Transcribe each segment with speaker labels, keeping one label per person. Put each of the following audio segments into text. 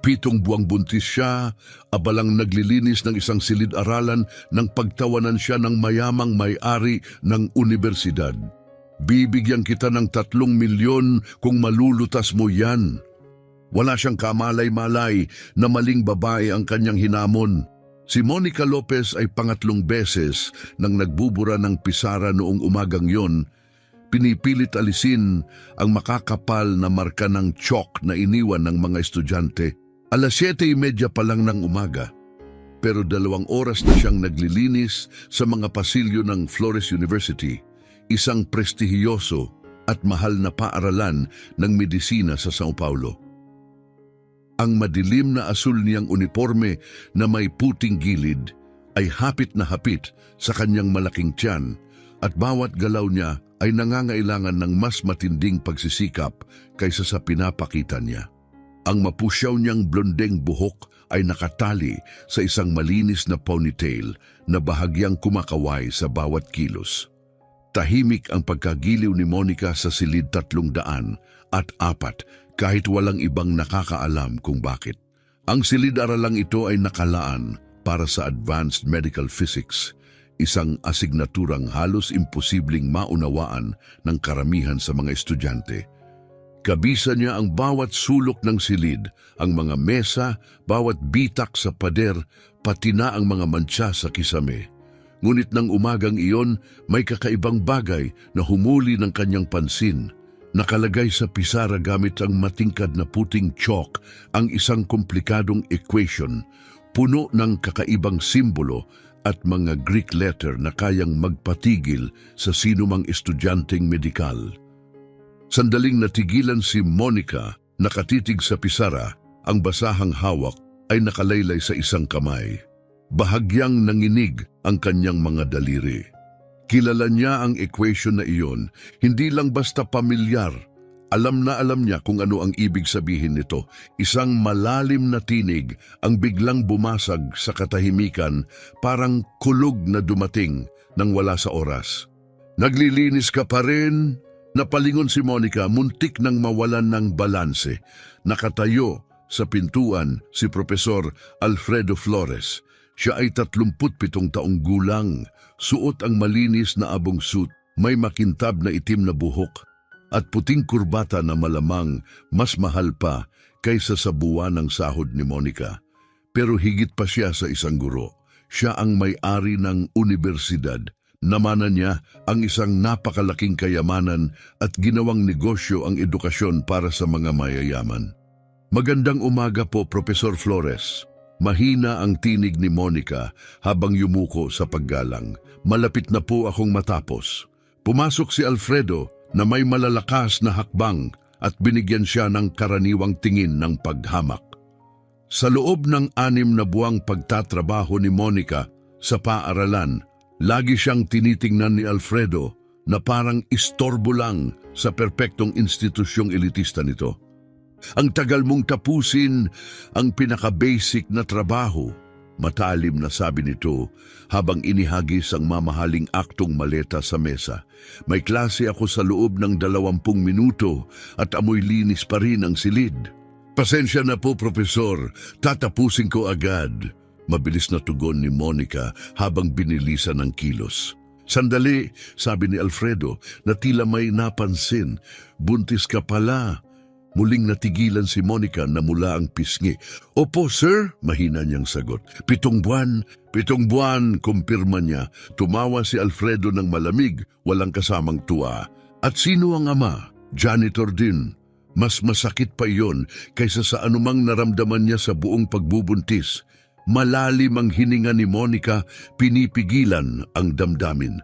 Speaker 1: 7 buwang buntis siya, abalang naglilinis ng isang silid-aralan nang pagtawanan siya ng mayamang may-ari ng universidad. Bibigyan kita ng 3 milyon kung malulutas mo yan. Wala siyang kamalay-malay na maling babae ang kanyang hinamon. Si Monica Lopez ay 3 beses nang nagbubura ng pisara noong umagang yon. Pinipilit alisin ang makakapal na marka ng chalk na iniwan ng mga estudyante. 7:30 pa lang ng umaga. Pero 2 oras na siyang naglilinis sa mga pasilyo ng Flores University, isang prestihiyoso at mahal na paaralan ng medisina sa Sao Paulo. Ang madilim na asul niyang uniforme na may puting gilid ay hapit na hapit sa kanyang malaking tiyan at bawat galaw niya ay nangangailangan ng mas matinding pagsisikap kaysa sa pinapakita niya. Ang mapusyaw niyang blondeng buhok ay nakatali sa isang malinis na ponytail na bahagyang kumakaway sa bawat kilos. Tahimik ang pagkagiliw ni Monica sa silid 304 kahit walang ibang nakakaalam kung bakit. Ang silid-aralang ito ay nakalaan para sa Advanced Medical Physics, isang asignaturang halos imposibleng maunawaan ng karamihan sa mga estudyante. Kabisa niya ang bawat sulok ng silid, ang mga mesa, bawat bitak sa pader, pati na ang mga mantsa sa kisame. Ngunit ng umagang iyon, may kakaibang bagay na humuli ng kanyang pansin. Nakalagay sa pisara gamit ang matingkad na puting chalk ang isang komplikadong equation, puno ng kakaibang simbolo at mga Greek letter na kayang magpatigil sa sinumang estudyanteng medikal. Sandaling natigilan si Monica, nakatitig sa pisara, ang basahang hawak ay nakalaylay sa isang kamay. Bahagyang nanginig ang kanyang mga daliri. Kilala niya ang equation na iyon, hindi lang basta pamilyar. Alam na alam niya kung ano ang ibig sabihin nito. Isang malalim na tinig ang biglang bumasag sa katahimikan, parang kulog na dumating nang wala sa oras. Naglilinis ka pa rin? Napalingon si Monica, muntik nang mawalan ng balanse. Nakatayo sa pintuan si Profesor Alfredo Flores. Siya ay 37 taong gulang, suot ang malinis na abong suit, may makintab na itim na buhok, at puting kurbata na malamang mas mahal pa kaysa sa buwan ng sahod ni Monica. Pero higit pa siya sa isang guro. Siya ang may-ari ng universidad. Namanan niya ang isang napakalaking kayamanan at ginawang negosyo ang edukasyon para sa mga mayayaman. Magandang umaga po, Profesor Flores. Mahina ang tinig ni Monica habang yumuko sa paggalang. Malapit na po akong matapos. Pumasok si Alfredo na may malalakas na hakbang at binigyan siya ng karaniwang tingin ng paghamak. Sa loob ng 6 na buwang pagtatrabaho ni Monica sa paaralan, lagi siyang tinitingnan ni Alfredo na parang istorbo lang sa perpektong institusyong elitista nito. Ang tagal mong tapusin ang pinaka-basic na trabaho, matalim na sabi nito habang inihagis ang mamahaling aktong maleta sa mesa. May klase ako sa loob ng 20 minuto at amoy linis pa rin ang silid. Pasensya na po, Profesor, tatapusin ko agad. Mabilis na tugon ni Monica habang binilisan ng kilos. Sandali, sabi ni Alfredo na tila may napansin. Buntis ka pala. Muling natigilan si Monica na mula ang pisngi. Opo, sir, mahina niyang sagot. 7 buwan. 7 buwan, kumpirma niya. Tumawa si Alfredo ng malamig, walang kasamang tuwa. At sino ang ama? Janitor din. Mas masakit pa iyon kaysa sa anumang naramdaman niya sa buong pagbubuntis. Malalim ang hininga ni Monica, pinipigilan ang damdamin.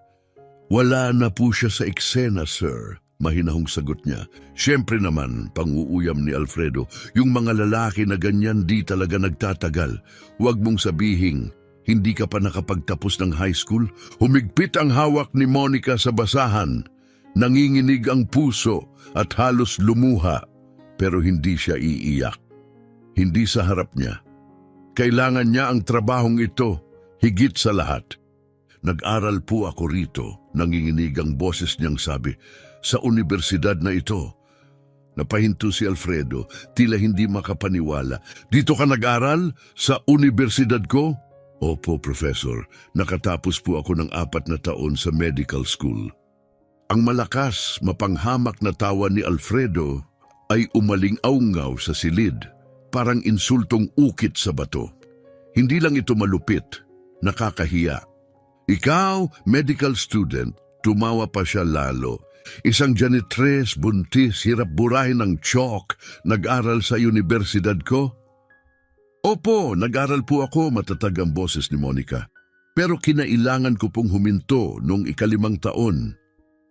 Speaker 1: Wala na po siya sa eksena, sir. Mahinahong sagot niya. Siyempre naman, panguuyam ni Alfredo, yung mga lalaki na ganyan di talaga nagtatagal. Huwag mong sabihing, hindi ka pa nakapagtapos ng high school? Humigpit ang hawak ni Monica sa basahan. Nanginginig ang puso at halos lumuha, pero hindi siya iiyak. Hindi sa harap niya. Kailangan niya ang trabahong ito, higit sa lahat. Nag-aral po ako rito, nanginginig ang boses niyang sabi, sa universidad na ito. Napahinto si Alfredo, tila hindi makapaniwala. Dito ka nag-aral? Sa universidad ko? Opo, Professor. Nakatapos po ako ng 4 na taon sa medical school. Ang malakas, mapanghamak na tawa ni Alfredo ay umaling-aungaw sa silid, parang insultong ukit sa bato. Hindi lang ito malupit, nakakahiya. Ikaw, medical student, tumawa pa siya lalo. Isang janitress, buntis, hirap burahin ng chalk, nag-aral sa universidad ko? Opo, nag-aral po ako, matatag ang boses ni Monica. Pero kinailangan ko pong huminto noong 5 taon.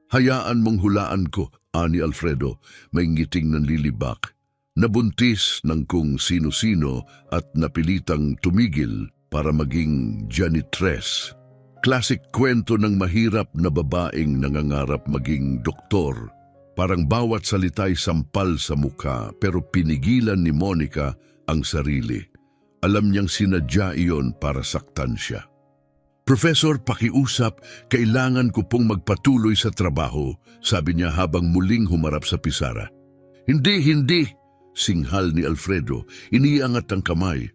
Speaker 1: Hayaan mong hulaan ko, ani Alfredo, may ngiting nanlilibak. Nabuntis ng kung sino-sino at napilitang tumigil para maging janitress. Classic kwento ng mahirap na babaeng nangangarap maging doktor. Parang bawat salita'y sampal sa mukha pero pinigilan ni Monica ang sarili. Alam niyang sinadya iyon para saktan siya. Professor, pakiusap, kailangan ko pong magpatuloy sa trabaho, sabi niya habang muling humarap sa pisara. Hindi, singhal ni Alfredo, iniangat ang kamay.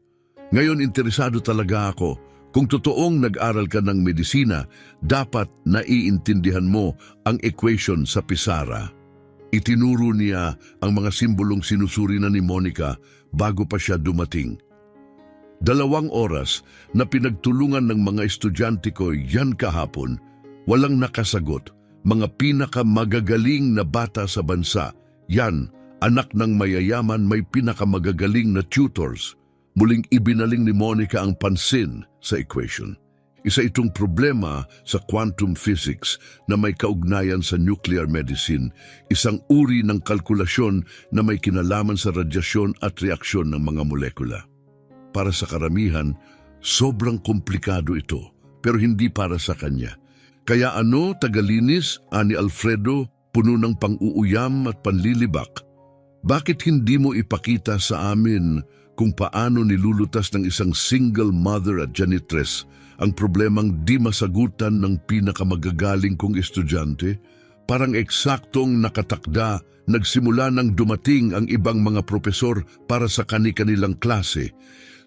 Speaker 1: Ngayon interesado talaga ako. Kung totoong nag-aral ka ng medisina, dapat naiintindihan mo ang equation sa pisara. Itinuro niya ang mga simbolong sinusuri na ni Monica bago pa siya dumating. 2 oras na pinagtulungan ng mga estudyante ko yan kahapon, walang nakasagot. Mga pinakamagagaling na bata sa bansa, yan, anak ng mayayaman may pinakamagagaling na tutors. Muling ibinaling ni Monica ang pansin sa equation. Isa itong problema sa quantum physics na may kaugnayan sa nuclear medicine, isang uri ng kalkulasyon na may kinalaman sa radyasyon at reaksyon ng mga molekula. Para sa karamihan, sobrang komplikado ito, pero hindi para sa kanya. Kaya ano, tagalinis, ani Alfredo, puno ng pang-uuyam at panlilibak? Bakit hindi mo ipakita sa amin kung paano nilulutas ng isang single mother at janitress ang problemang di masagutan ng pinakamagagaling kong estudyante? Parang eksaktong nakatakda, nagsimula nang dumating ang ibang mga propesor para sa kani-kanilang klase.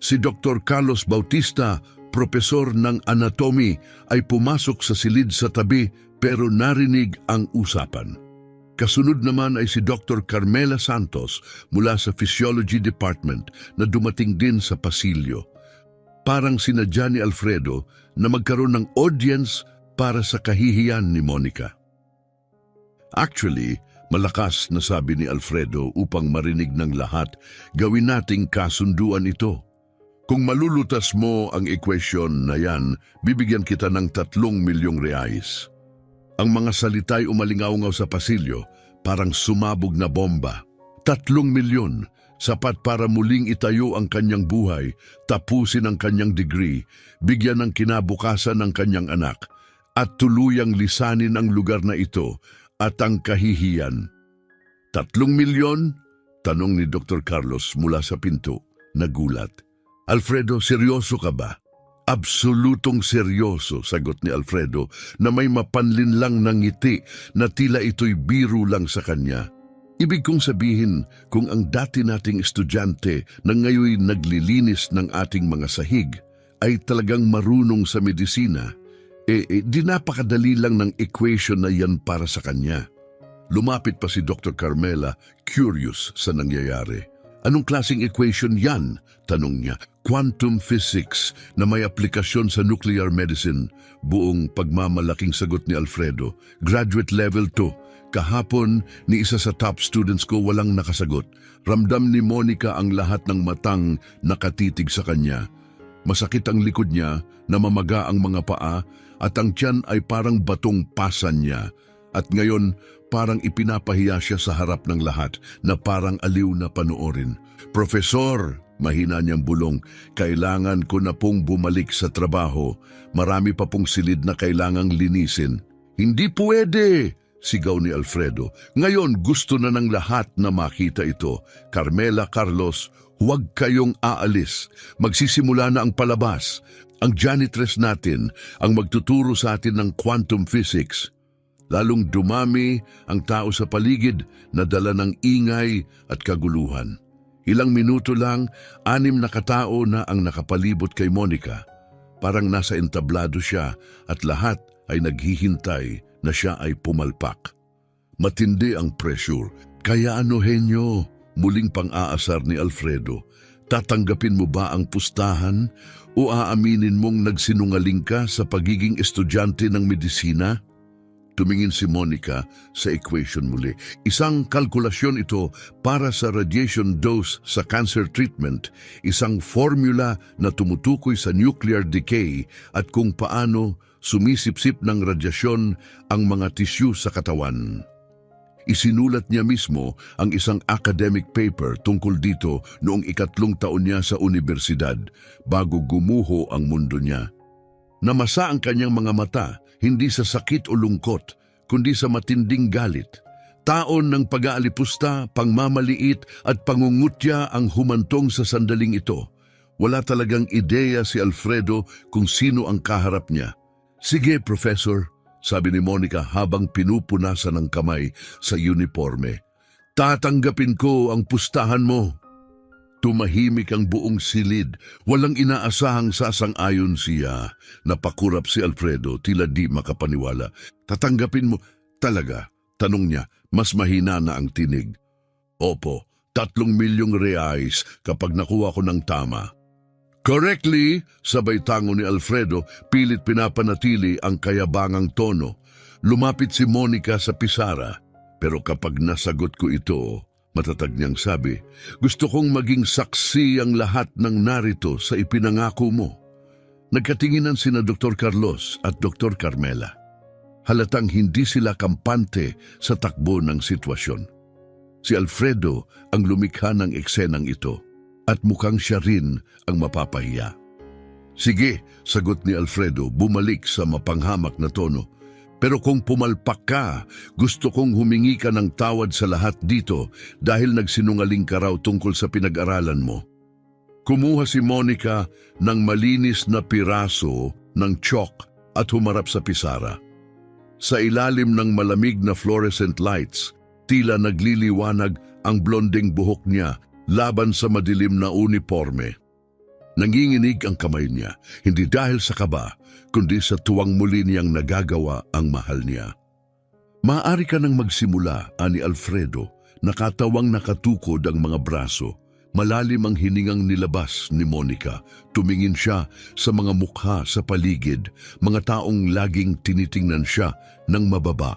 Speaker 1: Si Dr. Carlos Bautista, propesor ng anatomy, ay pumasok sa silid sa tabi pero narinig ang usapan. Kasunod naman ay si Dr. Carmela Santos mula sa Physiology Department na dumating din sa pasilyo. Parang sinadya ni Alfredo na magkaroon ng audience para sa kahihiyan ni Monica. Actually, malakas na sabi ni Alfredo upang marinig ng lahat, gawin nating kasunduan ito. Kung malulutas mo ang equation na yan, bibigyan kita ng 3 milyong reais. Ang mga salita'y umalingaw-ngaw sa pasilyo, parang sumabog na bomba. 3 milyon, sapat para muling itayo ang kanyang buhay, tapusin ang kanyang degree, bigyan ng kinabukasan ng kanyang anak, at tuluyang lisanin ang lugar na ito at ang kahihiyan. 3 milyon? Tanong ni Dr. Carlos mula sa pinto, nagulat. Alfredo, seryoso ka ba? Absolutong seryoso, sagot ni Alfredo na may mapanlinlang ng ngiti na tila ito'y biro lang sa kanya. Ibig kong sabihin, kung ang dati nating estudyante na ngayoy naglilinis ng ating mga sahig ay talagang marunong sa medisina, di napakadali lang ng equation na yan para sa kanya. Lumapit pa si Dr. Carmela, curious sa nangyayari. Anong klaseng equation yan? Tanong niya. Quantum physics na may aplikasyon sa nuclear medicine. Buong pagmamalaking sagot ni Alfredo. Graduate level 2. Kahapon, ni isa sa top students ko walang nakasagot. Ramdam ni Monica ang lahat ng matang nakatitig sa kanya. Masakit ang likod niya, namamaga ang mga paa, at ang tiyan ay parang batong pasan niya. At ngayon, parang ipinapahiya siya sa harap ng lahat na parang aliw na panoorin. Profesor, mahina niyang bulong, kailangan ko na pong bumalik sa trabaho. Marami pa pong silid na kailangang linisin. Hindi pwede, sigaw ni Alfredo. Ngayon gusto na ng lahat na makita ito. Carmela, Carlos, huwag kayong aalis. Magsisimula na ang palabas. Ang janitress natin ang magtuturo sa atin ng quantum physics. Lalong dumami ang tao sa paligid na dala ng ingay at kaguluhan. Ilang minuto lang, 6 na katao na ang nakapalibot kay Monica. Parang nasa entablado siya at lahat ay naghihintay na siya ay pumalpak. Matindi ang pressure. Kaya ano, Henyo? Muling pang-aasar ni Alfredo. Tatanggapin mo ba ang pustahan o aaminin mong nagsinungaling ka sa pagiging estudyante ng medisina? Tumingin si Monica sa equation muli. Isang kalkulasyon ito para sa radiation dose sa cancer treatment, isang formula na tumutukoy sa nuclear decay at kung paano sumisipsip ng radyasyon ang mga tisyu sa katawan. Isinulat niya mismo ang isang academic paper tungkol dito noong 3 taon niya sa universidad bago gumuho ang mundo niya. Namasa ang kanyang mga mata, hindi sa sakit o lungkot, kundi sa matinding galit. Taon ng pag-aalipusta, pangmamaliit at pangungutya ang humantong sa sandaling ito. Wala talagang ideya si Alfredo kung sino ang kaharap niya. "Sige, Professor," sabi ni Monica habang pinupunasan ng kamay sa uniforme. "Tatanggapin ko ang pustahan mo." Tumahimik ang buong silid. Walang inaasahang sasang-ayon siya. Napakurap si Alfredo, tila di makapaniwala. "Tatanggapin mo talaga?" Tanong niya, mas mahina na ang tinig. "Opo, 3 milyong reais kapag nakuha ko ng tama." "Correctly," sabay tango ni Alfredo, pilit pinapanatili ang kayabangang tono. Lumapit si Monica sa pisara, pero kapag nasagot ko ito, matatag niyang sabi, "Gusto kong maging saksi ang lahat ng narito sa ipinangako mo." Nagkatinginan sina Dr. Carlos at Dr. Carmela. Halatang hindi sila kampante sa takbo ng sitwasyon. Si Alfredo ang lumikha ng eksenang ito at mukhang siya rin ang mapapahiya. "Sige," sagot ni Alfredo, bumalik sa mapanghamak na tono. "Pero kung pumalpak ka, gusto kong humingi ka ng tawad sa lahat dito dahil nagsinungaling ka raw tungkol sa pinag-aralan mo." Kumuha si Monica ng malinis na piraso ng chalk at humarap sa pisara. Sa ilalim ng malamig na fluorescent lights, tila nagliliwanag ang blonding buhok niya laban sa madilim na uniforme. Nanginginig ang kamay niya, hindi dahil sa kaba, kundi sa tuwang muli niyang nagagawa ang mahal niya. "Maaari ka nang magsimula," ani Alfredo, nakatawang nakatukod ang mga braso. Malalim ang hiningang nilabas ni Monica. Tumingin siya sa mga mukha sa paligid, mga taong laging tinitingnan siya ng mababa.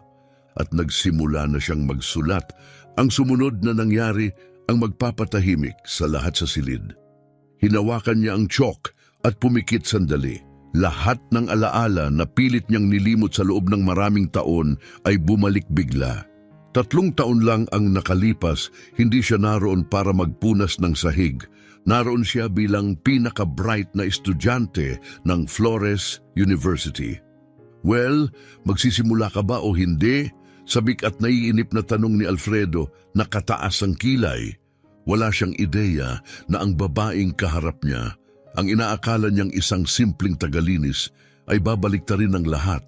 Speaker 1: At nagsimula na siyang magsulat. Ang sumunod na nangyari ang magpapatahimik sa lahat sa silid. Hinawakan niya ang chalk at pumikit sandali. Lahat ng alaala na pilit niyang nilimot sa loob ng maraming taon ay bumalik bigla. 3 taon lang ang nakalipas, hindi siya naroon para magpunas ng sahig. Naroon siya bilang pinaka-bright na estudyante ng Flores University. "Well, magsisimula ka ba o hindi?" Sabik at naiinip na tanong ni Alfredo, nakataas ang kilay. Wala siyang ideya na ang babaeng kaharap niya, ang inaakala niyang isang simpleng tagalinis, ay babaliktarin ng lahat.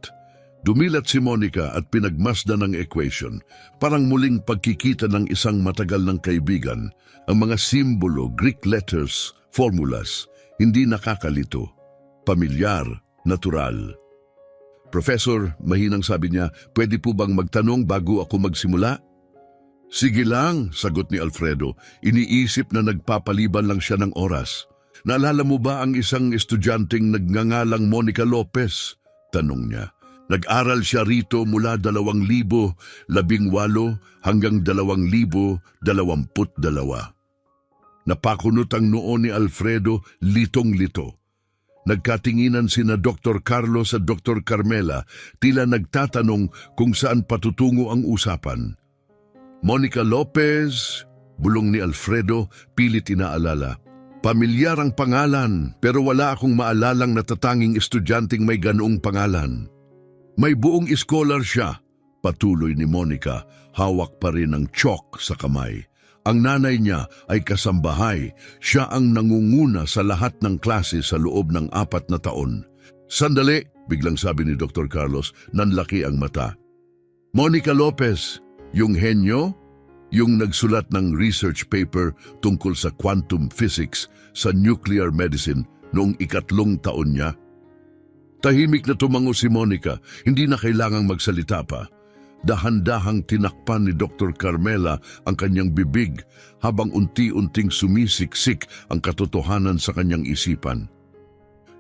Speaker 1: Dumilat si Monica at pinagmasdan ng equation, parang muling pagkikita ng isang matagal ng kaibigan. Ang mga simbolo, Greek letters, formulas, hindi nakakalito. Pamilyar, natural. "Professor," mahinang sabi niya, "pwede po bang magtanong bago ako magsimula?" "Sige lang," sagot ni Alfredo. Iniisip na nagpapaliban lang siya ng oras. "Naalala mo ba ang isang estudyanteng nagngangalang Monica Lopez?" Tanong niya. "Nag-aral siya rito mula 2018 hanggang 2022. Napakunot ang noo ni Alfredo, litong-lito. Nagkatinginan sina Dr. Carlos at Dr. Carmela, tila nagtatanong kung saan patutungo ang usapan. "Monica Lopez," bulong ni Alfredo, pilit inaalala. "Pamilyar ang pangalan, pero wala akong maalalang natatanging estudyanteng may ganoong pangalan." "May buong scholar siya," patuloy ni Monica, hawak pa rin ang chalk sa kamay. "Ang nanay niya ay kasambahay. Siya ang nangunguna sa lahat ng klase sa loob ng 4 na taon. "Sandali," biglang sabi ni Dr. Carlos, nanlaki ang mata. Monica Lopez, yung henyo, yung nagsulat ng research paper tungkol sa quantum physics sa nuclear medicine noong 3 taon niya. Tahimik na tumango si Monica, hindi na kailangang magsalita pa. Dahan-dahang tinakpan ni Dr. Carmela ang kanyang bibig habang unti-unting sumisiksik ang katotohanan sa kanyang isipan.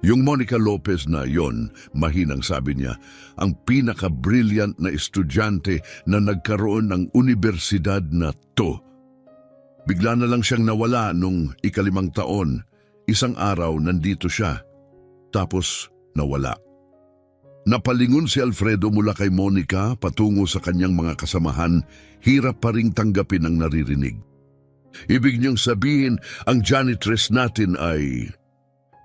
Speaker 1: Yung Monica Lopez na yon, mahinang sabi niya, ang pinaka-brilliant na estudyante na nagkaroon ng universidad na to. Bigla na lang siyang nawala nung 5 taon. Isang araw nandito siya, tapos nawala. Napalingon si Alfredo mula kay Monica patungo sa kanyang mga kasamahan, hirap pa ring tanggapin ang naririnig. Ibig niyang sabihin, ang janitress natin ay...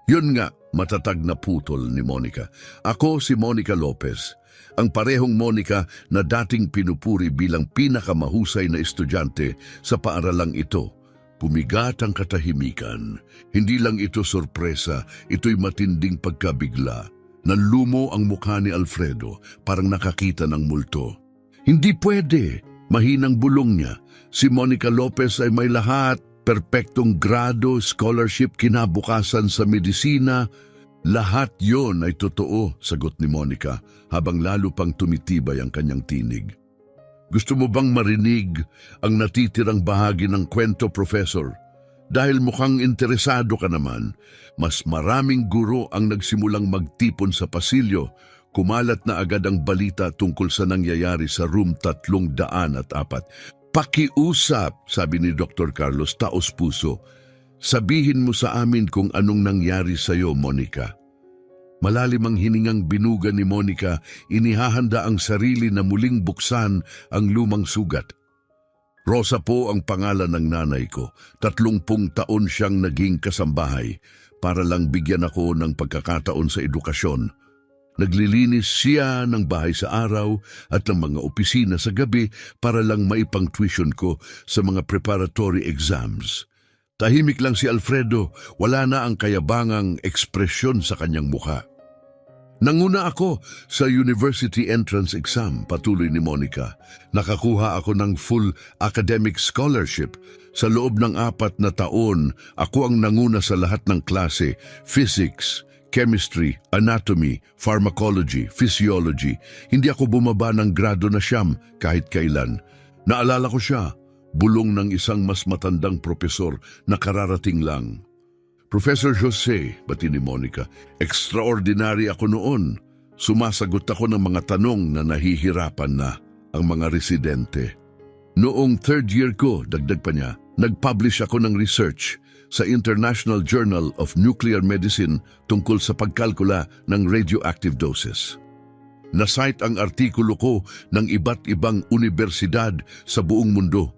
Speaker 1: Yun nga, matatag na putol ni Monica. Ako si Monica Lopez, ang parehong Monica na dating pinupuri bilang pinakamahusay na estudyante sa paaralang ito. Pumigat ang katahimikan. Hindi lang ito sorpresa, ito'y matinding pagkabigla. Nanlumo ang mukha ni Alfredo, parang nakakita ng multo. Hindi pwede, mahinang bulong niya. Si Monica Lopez ay may lahat, perpektong grado, scholarship, kinabukasan sa medisina. Lahat yon ay totoo, sagot ni Monica, habang lalo pang tumitibay ang kanyang tinig. Gusto mo bang marinig ang natitirang bahagi ng kwento, Professor? Dahil mukhang interesado ka naman, mas maraming guro ang nagsimulang magtipon sa pasilyo. Kumalat na agad ang balita tungkol sa nangyayari sa room 304. Pakiusap, sabi ni Dr. Carlos, taos puso. Sabihin mo sa amin kung anong nangyari sa iyo, Monica. Malalim ang hiningang binuga ni Monica, inihahanda ang sarili na muling buksan ang lumang sugat. Rosa po ang pangalan ng nanay ko. 30 taon siyang naging kasambahay para lang bigyan ako ng pagkakataon sa edukasyon. Naglilinis siya ng bahay sa araw at ng mga opisina sa gabi para lang maipang tuition ko sa mga preparatory exams. Tahimik lang si Alfredo, wala na ang kayabangang ekspresyon sa kanyang mukha. Nanguna ako sa university entrance exam, patuloy ni Monica. Nakakuha ako ng full academic scholarship. Sa loob ng 4 na taon, ako ang nanguna sa lahat ng klase, physics, chemistry, anatomy, pharmacology, physiology. Hindi ako bumaba ng grado na 9 kahit kailan. Naalala ko siya, bulong ng isang mas matandang propesor na kararating lang. Professor Jose, bati ni Monica, extraordinary ako noon. Sumasagot ako ng mga tanong na nahihirapan na ang mga residente. Noong 3rd year ko, dagdag pa niya, nag-publish ako ng research sa International Journal of Nuclear Medicine tungkol sa pagkalkula ng radioactive doses. Nasite ang artikulo ko ng iba't ibang universidad sa buong mundo.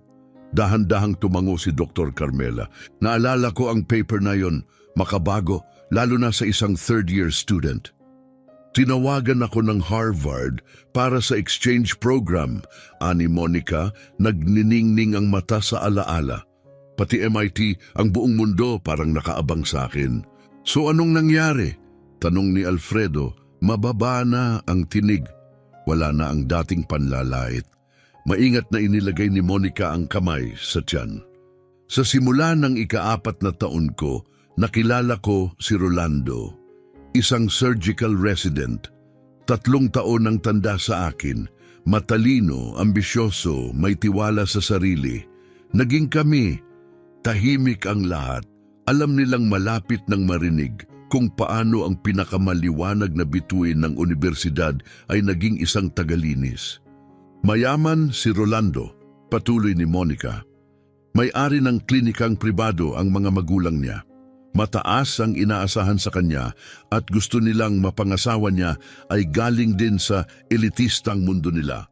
Speaker 1: Dahan-dahang tumango si Dr. Carmela. Naalala ko ang paper na yon, makabago, lalo na sa isang 3rd year student. Tinawagan ako ng Harvard para sa exchange program. Ani Monica, nagniningning ang mata sa alaala. Pati MIT, ang buong mundo parang nakaabang sa akin. So anong nangyari? Tanong ni Alfredo, mababa na ang tinig. Wala na ang dating panlalait. Maingat na inilagay ni Monica ang kamay sa tiyan. Sa simula ng 4 na taon ko, nakilala ko si Rolando, isang surgical resident. 3 taon ang tanda sa akin, matalino, ambisyoso, may tiwala sa sarili. Naging kami, tahimik ang lahat. Alam nilang malapit ng marinig kung paano ang pinakamaliwanag na bituin ng universidad ay naging isang tagalinis. Mayaman si Rolando, patuloy ni Monica. May-ari ng klinikang pribado ang mga magulang niya. Mataas ang inaasahan sa kanya at gusto nilang mapangasawa niya ay galing din sa elitistang mundo nila.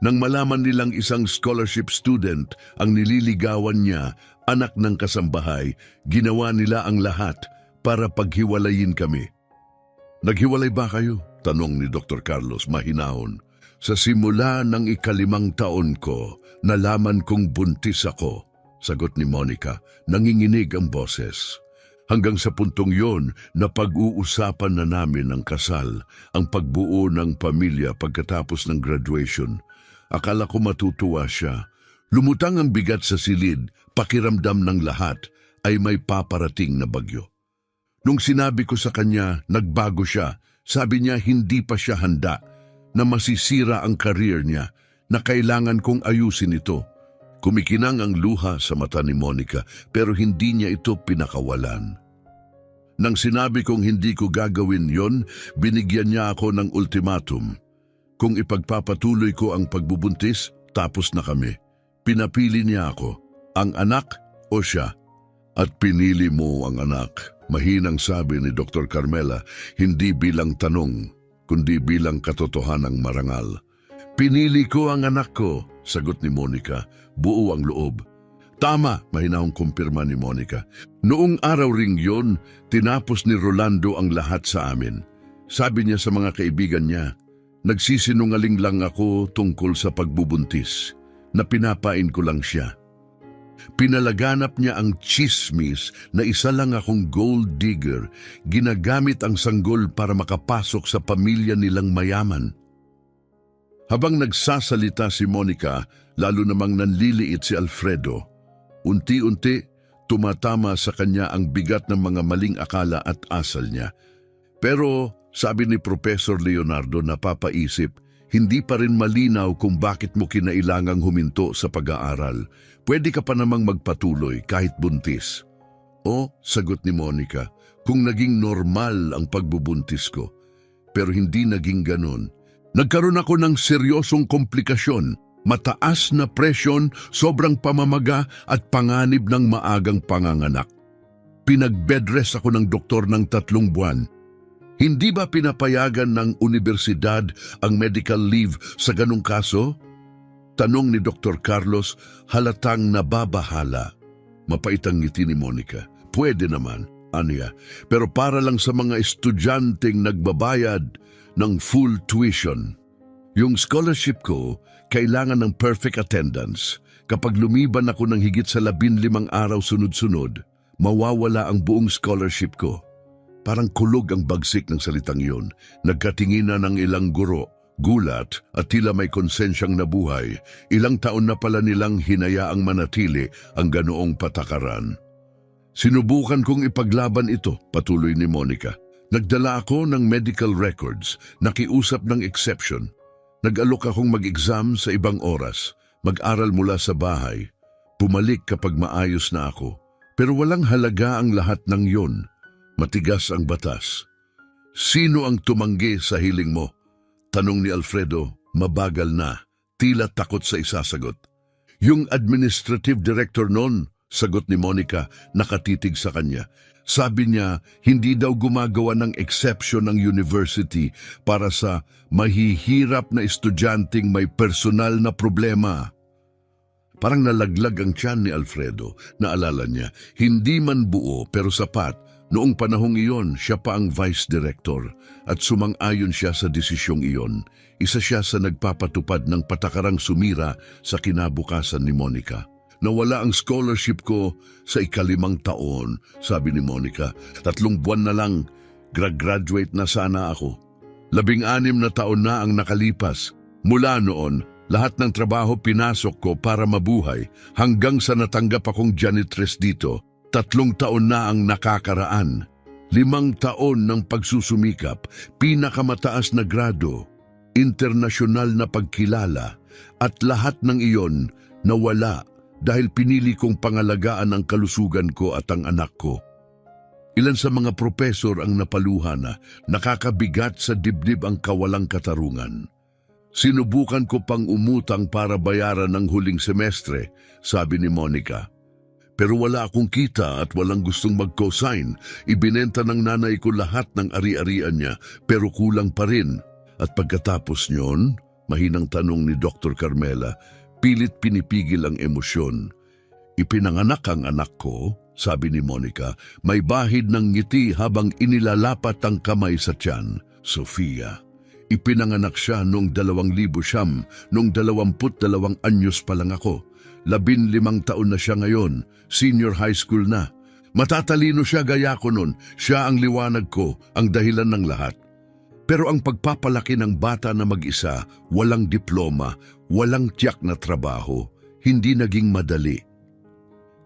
Speaker 1: Nang malaman nilang isang scholarship student ang nililigawan niya, anak ng kasambahay, ginawa nila ang lahat para paghiwalayin kami. Naghiwalay ba kayo? Tanong ni Dr. Carlos mahinahon. Sa simula ng 5 taon ko, nalaman kong buntis ako, sagot ni Monica, nanginginig ang boses. Hanggang sa puntong yon na pag-uusapan na namin ang kasal, ang pagbuo ng pamilya pagkatapos ng graduation. Akala ko matutuwa siya. Lumutang ang bigat sa silid, pakiramdam ng lahat ay may paparating na bagyo. Nung sinabi ko sa kanya, nagbago siya. Sabi niya hindi pa siya handa, na masisira ang career niya, na kailangan kong ayusin ito. Kumikinang ang luha sa mata ni Monica pero hindi niya ito pinakawalan. Nang sinabi kong hindi ko gagawin yon, binigyan niya ako ng ultimatum. Kung ipagpapatuloy ko ang pagbubuntis, tapos na kami. Pinapili niya ako, ang anak o siya. At pinili mo ang anak, mahinang sabi ni Dr. Carmela, hindi bilang tanong, kundi bilang katotohanang marangal. Pinili ko ang anak ko, sagot ni Monica, buo ang loob. Tama, mahinahong kumpirma ni Monica. Noong araw ring yon, tinapos ni Rolando ang lahat sa amin. Sabi niya sa mga kaibigan niya, nagsisinungaling lang ako tungkol sa pagbubuntis, na pinapain ko lang siya. Pinalaganap niya ang chismis na isa lang akong gold digger, ginagamit ang sanggol para makapasok sa pamilya nilang mayaman. Habang nagsasalita si Monica, lalo namang nanliliit si Alfredo. Unti-unti, tumatama sa kanya ang bigat ng mga maling akala at asal niya. Pero, sabi ni Professor Leonardo, napapaisip, hindi pa rin malinaw kung bakit mo kinailangang huminto sa pag-aaral. Pwede ka pa namang magpatuloy kahit buntis. O, sagot ni Monica, kung naging normal ang pagbubuntis ko. Pero hindi naging ganon. Nagkaroon ako ng seryosong komplikasyon, mataas na presyon, sobrang pamamaga at panganib ng maagang panganganak. Pinag-bedrest ako ng doktor ng 3 buwan. Hindi ba pinapayagan ng universidad ang medical leave sa ganong kaso? Tanong ni Dr. Carlos, halatang nababahala. Mapait ang ngiti ni Monica. Pwede naman, aniya, pero para lang sa mga estudyanteng nagbabayad ng full tuition. Yung scholarship ko, kailangan ng perfect attendance. Kapag lumiban ako ng higit sa 15 araw sunod-sunod, mawawala ang buong scholarship ko. Parang kulog ang bagsik ng salitang yun. Nagkatinginan ng ilang guro, gulat at tila may konsensyang nabuhay. Ilang taon na pala nilang hinayaang manatili ang ganoong patakaran. Sinubukan kong ipaglaban ito, patuloy ni Monica. Nagdala ako ng medical records, nakiusap ng exception. Nag-alok akong mag-exam sa ibang oras, mag-aral mula sa bahay. Pumalik kapag maayos na ako. Pero walang halaga ang lahat ng yon. Matigas ang batas. Sino ang tumanggi sa hiling mo? Tanong ni Alfredo, mabagal na, tila takot sa isasagot. Yung administrative director noon, sagot ni Monica, nakatitig sa kanya. Sabi niya, hindi daw gumagawa ng exception ng university para sa mahihirap na estudyanteng may personal na problema. Parang nalaglag ang tiyan ni Alfredo. Naalala niya, hindi man buo pero sapat. Noong panahong iyon, siya pa ang vice director at sumang-ayon siya sa desisyong iyon. Isa siya sa nagpapatupad ng patakarang sumira sa kinabukasan ni Monica. Nawala ang scholarship ko sa 5 taon, sabi ni Monica. 3 buwan na lang, graduate na sana ako. 16 na taon na ang nakalipas. Mula noon, lahat ng trabaho pinasok ko para mabuhay hanggang sa natanggap akong janitress dito. 3 taon na ang nakakaraan. 5 taon ng pagsusumikap, pinakamataas na grado, internasyonal na pagkilala, at lahat ng iyon nawala dahil pinili kong pangalagaan ang kalusugan ko at ang anak ko. Ilan sa mga propesor ang napaluha na, nakakabigat sa dibdib ang kawalang katarungan. Sinubukan ko pang umutang para bayaran ng huling semestre, sabi ni Monica. Pero wala akong kita at walang gustong mag-cosign. Ibinenta ng nanay ko lahat ng ari-arian niya, pero kulang pa rin. At pagkatapos niyon, mahinang tanong ni Dr. Carmela, pilit pinipigil ang emosyon. Ipinanganak ang anak ko, sabi ni Monica, may bahid ng ngiti habang inilalapat ang kamay sa tiyan. Sofia. Ipinanganak siya noong 2009, noong 22 anyos pa lang ako. 15 taon na siya ngayon, senior high school na. Matatalino siya gaya ko nun. Siya ang liwanag ko, ang dahilan ng lahat. Pero ang pagpapalaki ng bata na mag-isa, walang diploma, walang tiyak na trabaho, hindi naging madali.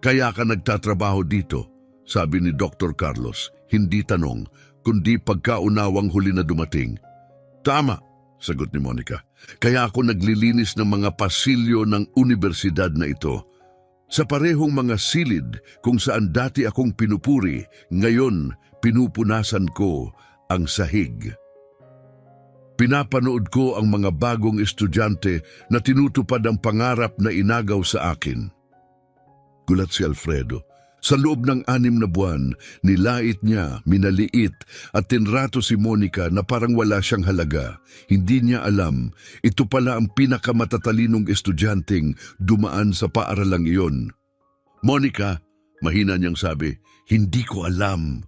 Speaker 1: Kaya ka nagtatrabaho dito, sabi ni Dr. Carlos, hindi tanong, kundi pagkaunawang huli na dumating. Tama, sagot ni Monica. Kaya ako naglilinis ng mga pasilyo ng universidad na ito. Sa parehong mga silid kung saan dati akong pinupuri, ngayon pinupunasan ko ang sahig. Pinapanood ko ang mga bagong estudyante na tinutupad ang pangarap na inagaw sa akin. Gulat si Alfredo. Sa loob ng 6 na buwan, nilait niya, minaliit at tinrato si Monica na parang wala siyang halaga. Hindi niya alam, ito pala ang pinakamatatalinong estudyanteng dumaan sa paaralang iyon. Monica, mahina niyang sabi, hindi ko alam.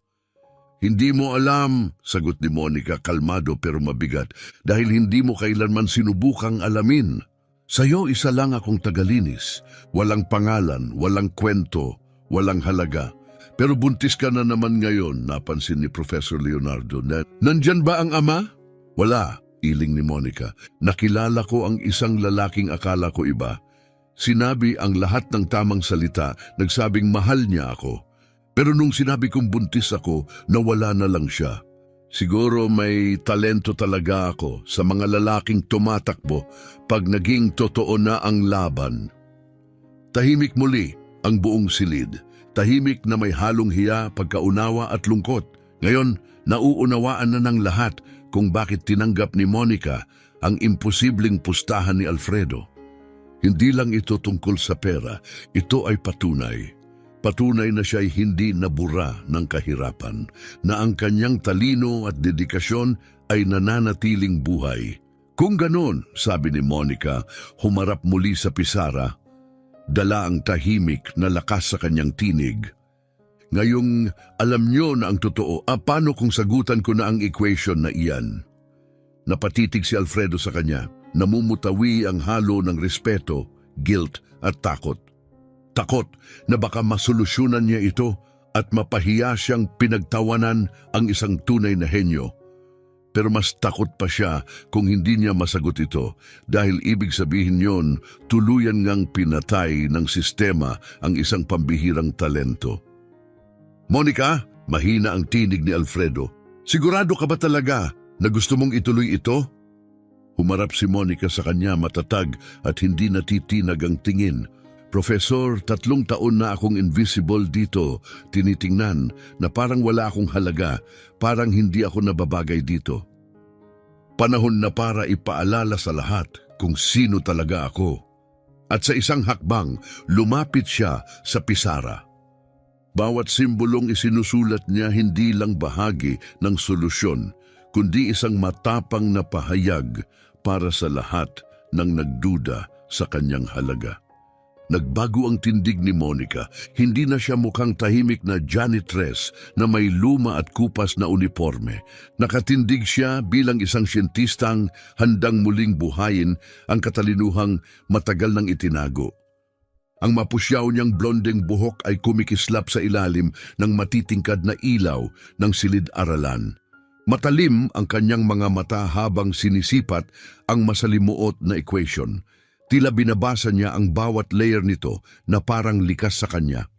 Speaker 1: Hindi mo alam, sagot ni Monica kalmado pero mabigat, dahil hindi mo kailanman sinubukang alamin. Sa'yo isa lang akong tagalinis, walang pangalan, walang kwento, walang halaga. Pero buntis ka na naman ngayon, napansin ni Professor Leonardo. Nandyan ba ang ama? Wala, iling ni Monica. Nakilala ko ang isang lalaking akala ko iba. Sinabi ang lahat ng tamang salita, nagsabing mahal niya ako. Pero nung sinabi kong buntis ako, nawala na lang siya. Siguro may talento talaga ako sa mga lalaking tumatakbo pag naging totoo na ang laban. Tahimik muli ang buong silid, tahimik na may halong hiya, pagkaunawa at lungkot. Ngayon, nauunawaan na ng lahat kung bakit tinanggap ni Monica ang imposibleng pustahan ni Alfredo. Hindi lang ito tungkol sa pera, ito ay patunay. Patunay na siya'y hindi nabura ng kahirapan, na ang kanyang talino at dedikasyon ay nananatiling buhay. Kung ganon, sabi ni Monica, humarap muli sa pisara, dala ang tahimik na lakas sa kanyang tinig. Ngayong alam niyo na ang totoo, paano kung sagutan ko na ang equation na iyan? Napatitig si Alfredo sa kanya, namumutawi ang halo ng respeto, guilt at takot. Takot na baka masolusyonan niya ito at mapahiya siyang pinagtawanan ang isang tunay na henyo. Pero mas takot pa siya kung hindi niya masagot ito dahil ibig sabihin yon tuluyan ngang pinatay ng sistema ang isang pambihirang talento. Monica, mahina ang tinig ni Alfredo. Sigurado ka ba talaga na gusto mong ituloy ito? Humarap si Monica sa kanya matatag at hindi natitinag ang tingin. Professor, 3 taon na akong invisible dito, tinitingnan na parang wala akong halaga, parang hindi ako nababagay dito. Panahon na para ipaalala sa lahat kung sino talaga ako. At sa isang hakbang, lumapit siya sa pisara. Bawat simbolong isinusulat niya hindi lang bahagi ng solusyon, kundi isang matapang na pahayag para sa lahat ng nagduda sa kanyang halaga. Nagbago ang tindig ni Monica. Hindi na siya mukhang tahimik na janitress na may luma at kupas na uniforme. Nakatindig siya bilang isang siyentistang handang muling buhayin ang katalinuhang matagal nang itinago. Ang mapusyaw niyang blondeng buhok ay kumikislap sa ilalim ng matitingkad na ilaw ng silid-aralan. Matalim ang kanyang mga mata habang sinisipat ang masalimuot na equation. Tila binabasa niya ang bawat layer nito na parang likas sa kanya.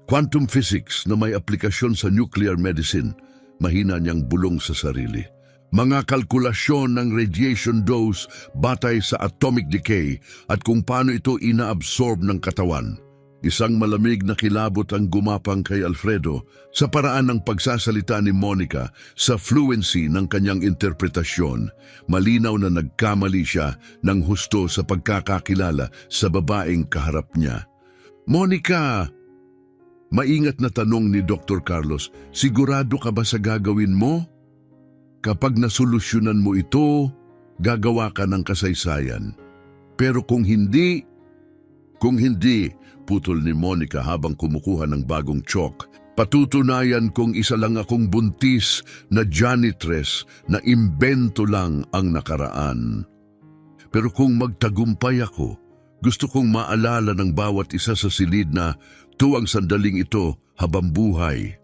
Speaker 1: Quantum physics na may aplikasyon sa nuclear medicine, mahina niyang bulong sa sarili. Mga kalkulasyon ng radiation dose batay sa atomic decay at kung paano ito inaabsorb ng katawan. Isang malamig na kilabot ang gumapang kay Alfredo sa paraan ng pagsasalita ni Monica, sa fluency ng kanyang interpretasyon. Malinaw na nagkamali siya ng husto sa pagkakakilala sa babaeng kaharap niya. Monica! Maingat na tanong ni Dr. Carlos, sigurado ka ba sa gagawin mo? Kapag nasolusyonan mo ito, gagawa ka ng kasaysayan. Pero kung hindi, putol ni Monica habang kumukuha ng bagong chalk, patutunayan kong isa lang akong buntis na janitress na imbento lang ang nakaraan. Pero kung magtagumpay ako, gusto kong maalala ng bawat isa sa silid na tuwang sandaling ito habang buhay.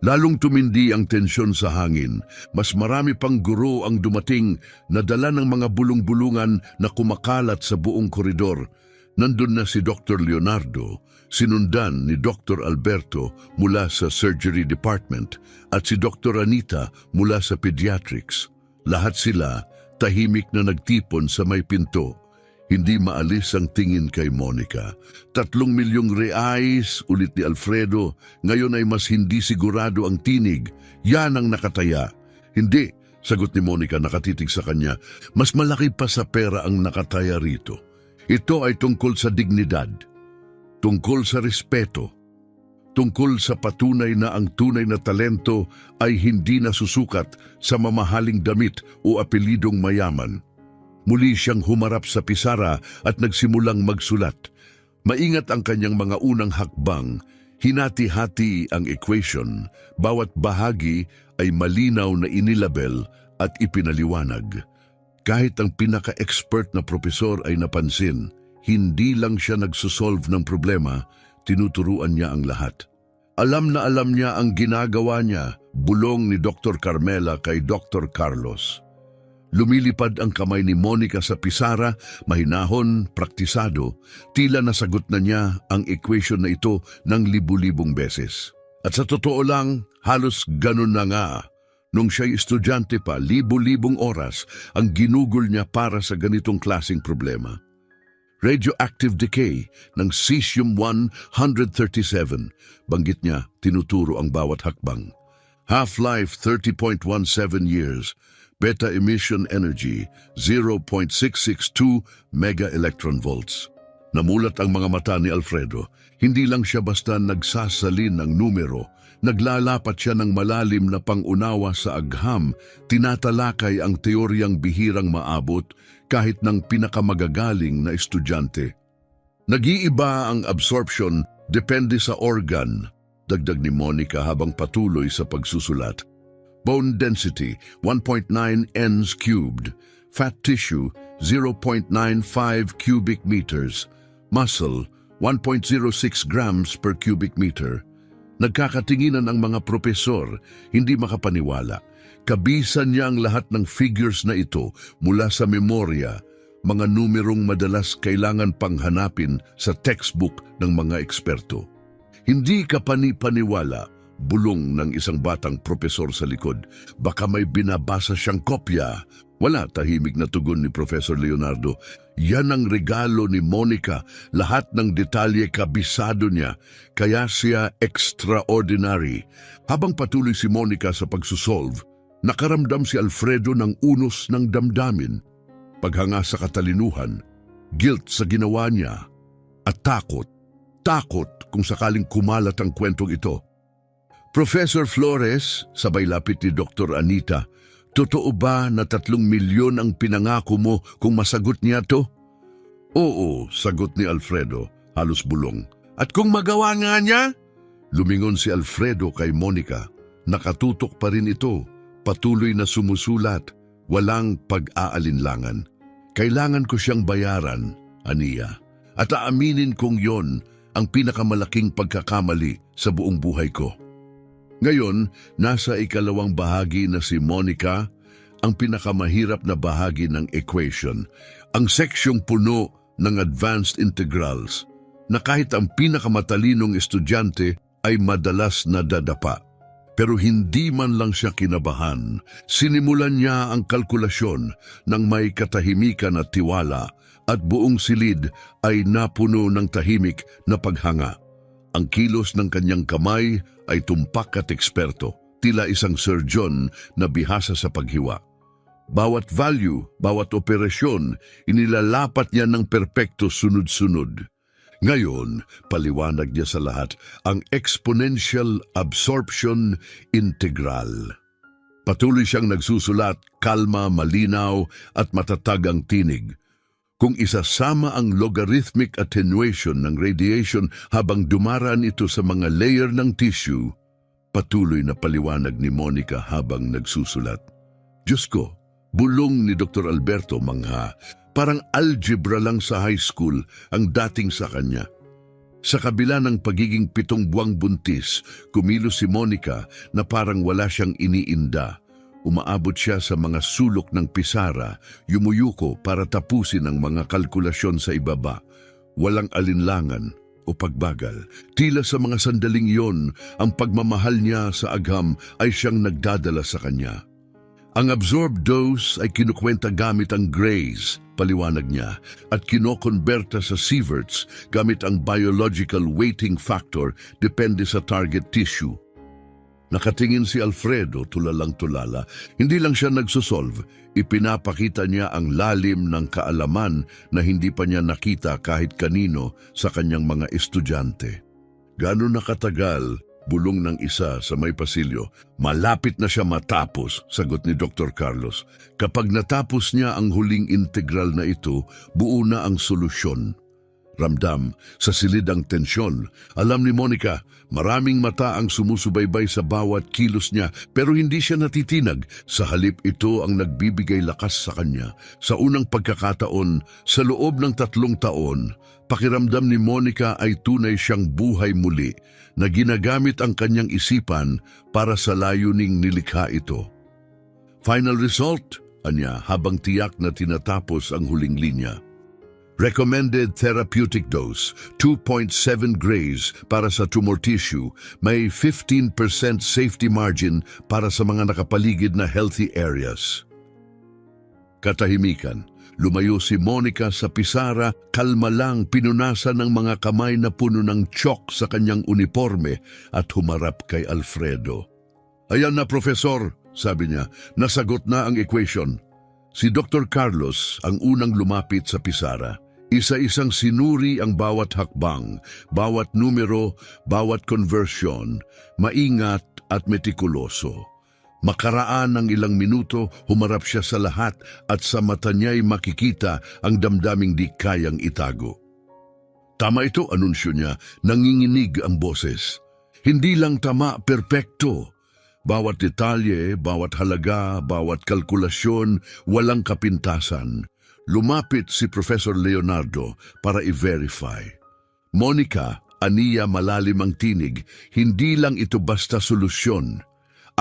Speaker 1: Lalong tumindi ang tensyon sa hangin. Mas marami pang guro ang dumating na dala ng mga bulong-bulungan na kumakalat sa buong koridor. Nandun na si Dr. Leonardo, sinundan ni Dr. Alberto mula sa Surgery Department at si Dr. Anita mula sa Pediatrics. Lahat sila tahimik na nagtipon sa may pinto. Hindi maalis ang tingin kay Monica. 3 milyong reais, ulit ni Alfredo. Ngayon ay mas hindi sigurado ang tinig. Yan ang nakataya. Hindi, sagot ni Monica nakatitig sa kanya. Mas malaki pa sa pera ang nakataya rito. Ito ay tungkol sa dignidad, tungkol sa respeto, tungkol sa patunay na ang tunay na talento ay hindi nasusukat sa mamahaling damit o apelidong mayaman. Muli siyang humarap sa pisara at nagsimulang magsulat. Maingat ang kanyang mga unang hakbang, hinati-hati ang equation, bawat bahagi ay malinaw na inilabel at ipinaliwanag. Kahit ang pinaka-expert na propesor ay napansin, hindi lang siya nagsosolve ng problema, tinuturuan niya ang lahat. Alam na alam niya ang ginagawa niya, bulong ni Dr. Carmela kay Dr. Carlos. Lumilipad ang kamay ni Monica sa pisara, mahinahon, praktisado, tila nasagot na niya ang equation na ito ng libu-libong beses. At sa totoo lang, halos ganun na nga. Nung siya'y estudyante pa, libu-libong oras ang ginugol niya para sa ganitong klaseng problema. Radioactive decay ng cesium-137. Banggit niya, tinuturo ang bawat hakbang. Half-life 30.17 years. Beta emission energy 0.662 mega-electron-volts. Namulat ang mga mata ni Alfredo. Hindi lang siya basta nagsasalin ng numero. Naglalapat siya ng malalim na pangunawa sa agham. Tinatalakay ang teoryang bihirang maabot kahit ng pinakamagagaling na estudyante. Nag-iiba ang absorption depende sa organ, dagdag ni Monica habang patuloy sa pagsusulat. Bone density, 1.9 Ns cubed. Fat tissue, 0.95 cubic meters. Muscle, 1.06 grams per cubic meter. Nagkakatinginan ang mga propesor, hindi makapaniwala. Kabisan niya ang lahat ng figures na ito mula sa memorya, mga numerong madalas kailangan panghanapin sa textbook ng mga eksperto. Hindi ka paniwala, bulong ng isang batang propesor sa likod. Baka may binabasa siyang kopya. Wala, tahimik na tugon ni Professor Leonardo. Yan ang regalo ni Monica. Lahat ng detalye kabisado niya. Kaya siya extraordinary. Habang patuloy si Monica sa pagsusolve, nakaramdam si Alfredo ng unos ng damdamin. Paghanga sa katalinuhan, guilt sa ginawa niya, at takot. Takot kung sakaling kumalat ang kwentong ito. Professor Flores, sabay lapit ni Dr. Anita, totoo ba na 3 milyon ang pinangako mo kung masagot niya to? Oo, sagot ni Alfredo, halos bulong. At kung magawa nga niya? Lumingon si Alfredo kay Monica. Nakatutok pa rin ito, patuloy na sumusulat, walang pag-aalinlangan. Kailangan ko siyang bayaran, Ania. At aaminin kong yon ang pinakamalaking pagkakamali sa buong buhay ko. Ngayon, nasa ikalawang bahagi na si Monica, ang pinakamahirap na bahagi ng equation, ang seksyong puno ng advanced integrals, na kahit ang pinakamatalinong estudyante ay madalas nadadapa. Pero hindi man lang siya kinabahan, sinimulan niya ang kalkulasyon ng may katahimikan at tiwala at buong silid ay napuno ng tahimik na paghanga. Ang kilos ng kanyang kamay ay tumpak at eksperto, tila isang surgeon na bihasa sa paghiwa. Bawat value, bawat operasyon, inilalapat niya ng perpekto sunod-sunod. Ngayon, paliwanag niya sa lahat ang exponential absorption integral. Patuloy siyang nagsusulat, kalma, malinaw at matatag ang tinig. Kung isasama ang logarithmic attenuation ng radiation habang dumaraan ito sa mga layer ng tissue, patuloy na paliwanag ni Monica habang nagsusulat. Diyos ko, bulong ni Dr. Alberto mangha, parang algebra lang sa high school ang dating sa kanya. Sa kabila ng pagiging 7 buwang buntis, kumilos si Monica na parang wala siyang iniinda. Umaabot siya sa mga sulok ng pisara, yumuyuko para tapusin ang mga kalkulasyon sa ibaba. Walang alinlangan o pagbagal. Tila sa mga sandaling iyon, ang pagmamahal niya sa agham ay siyang nagdadala sa kanya. Ang absorbed dose ay kinukwenta gamit ang Grays, paliwanag niya, at kinokonberta sa sieverts gamit ang biological weighting factor depende sa target tissue. Nakatingin si Alfredo tulalang-tulala. Hindi lang siya nagsosolve, ipinapakita niya ang lalim ng kaalaman na hindi pa niya nakita kahit kanino sa kanyang mga estudyante. Gaano na katagal? Bulong ng isa sa may pasilyo. Malapit na siya matapos, sagot ni Dr. Carlos. Kapag natapos niya ang huling integral na ito, buo na ang solusyon. Ramdam, sa silid ang tensyon. Alam ni Monica, maraming mata ang sumusubaybay sa bawat kilos niya pero hindi siya natitinag. Sa halip ito ang nagbibigay lakas sa kanya. Sa unang pagkakataon, sa loob ng 3 taon, pakiramdam ni Monica ay tunay siyang buhay muli na ginagamit ang kanyang isipan para sa layuning nilikha ito. Final result, anya habang tiyak na tinatapos ang huling linya. Recommended therapeutic dose, 2.7 Grays para sa tumor tissue, may 15% safety margin para sa mga nakapaligid na healthy areas. Katahimikan, lumayo si Monica sa pisara, kalma lang pinunasan ng mga kamay na puno ng tsyok sa kanyang uniforme at humarap kay Alfredo. Ayan na, Profesor, sabi niya, nasagot na ang equation. Si Dr. Carlos ang unang lumapit sa pisara. Isa-isang sinuri ang bawat hakbang, bawat numero, bawat conversion, maingat at metikuloso. Makaraan ng ilang minuto, humarap siya sa lahat at sa mata niya'y makikita ang damdaming di kayang itago. Tama ito, anunsyo niya, nanginginig ang boses. Hindi lang tama, perpekto. Bawat detalye, bawat halaga, bawat kalkulasyon, walang kapintasan. Lumapit si Professor Leonardo para i-verify. Monica, aniya malalim ang tinig, hindi lang ito basta solusyon.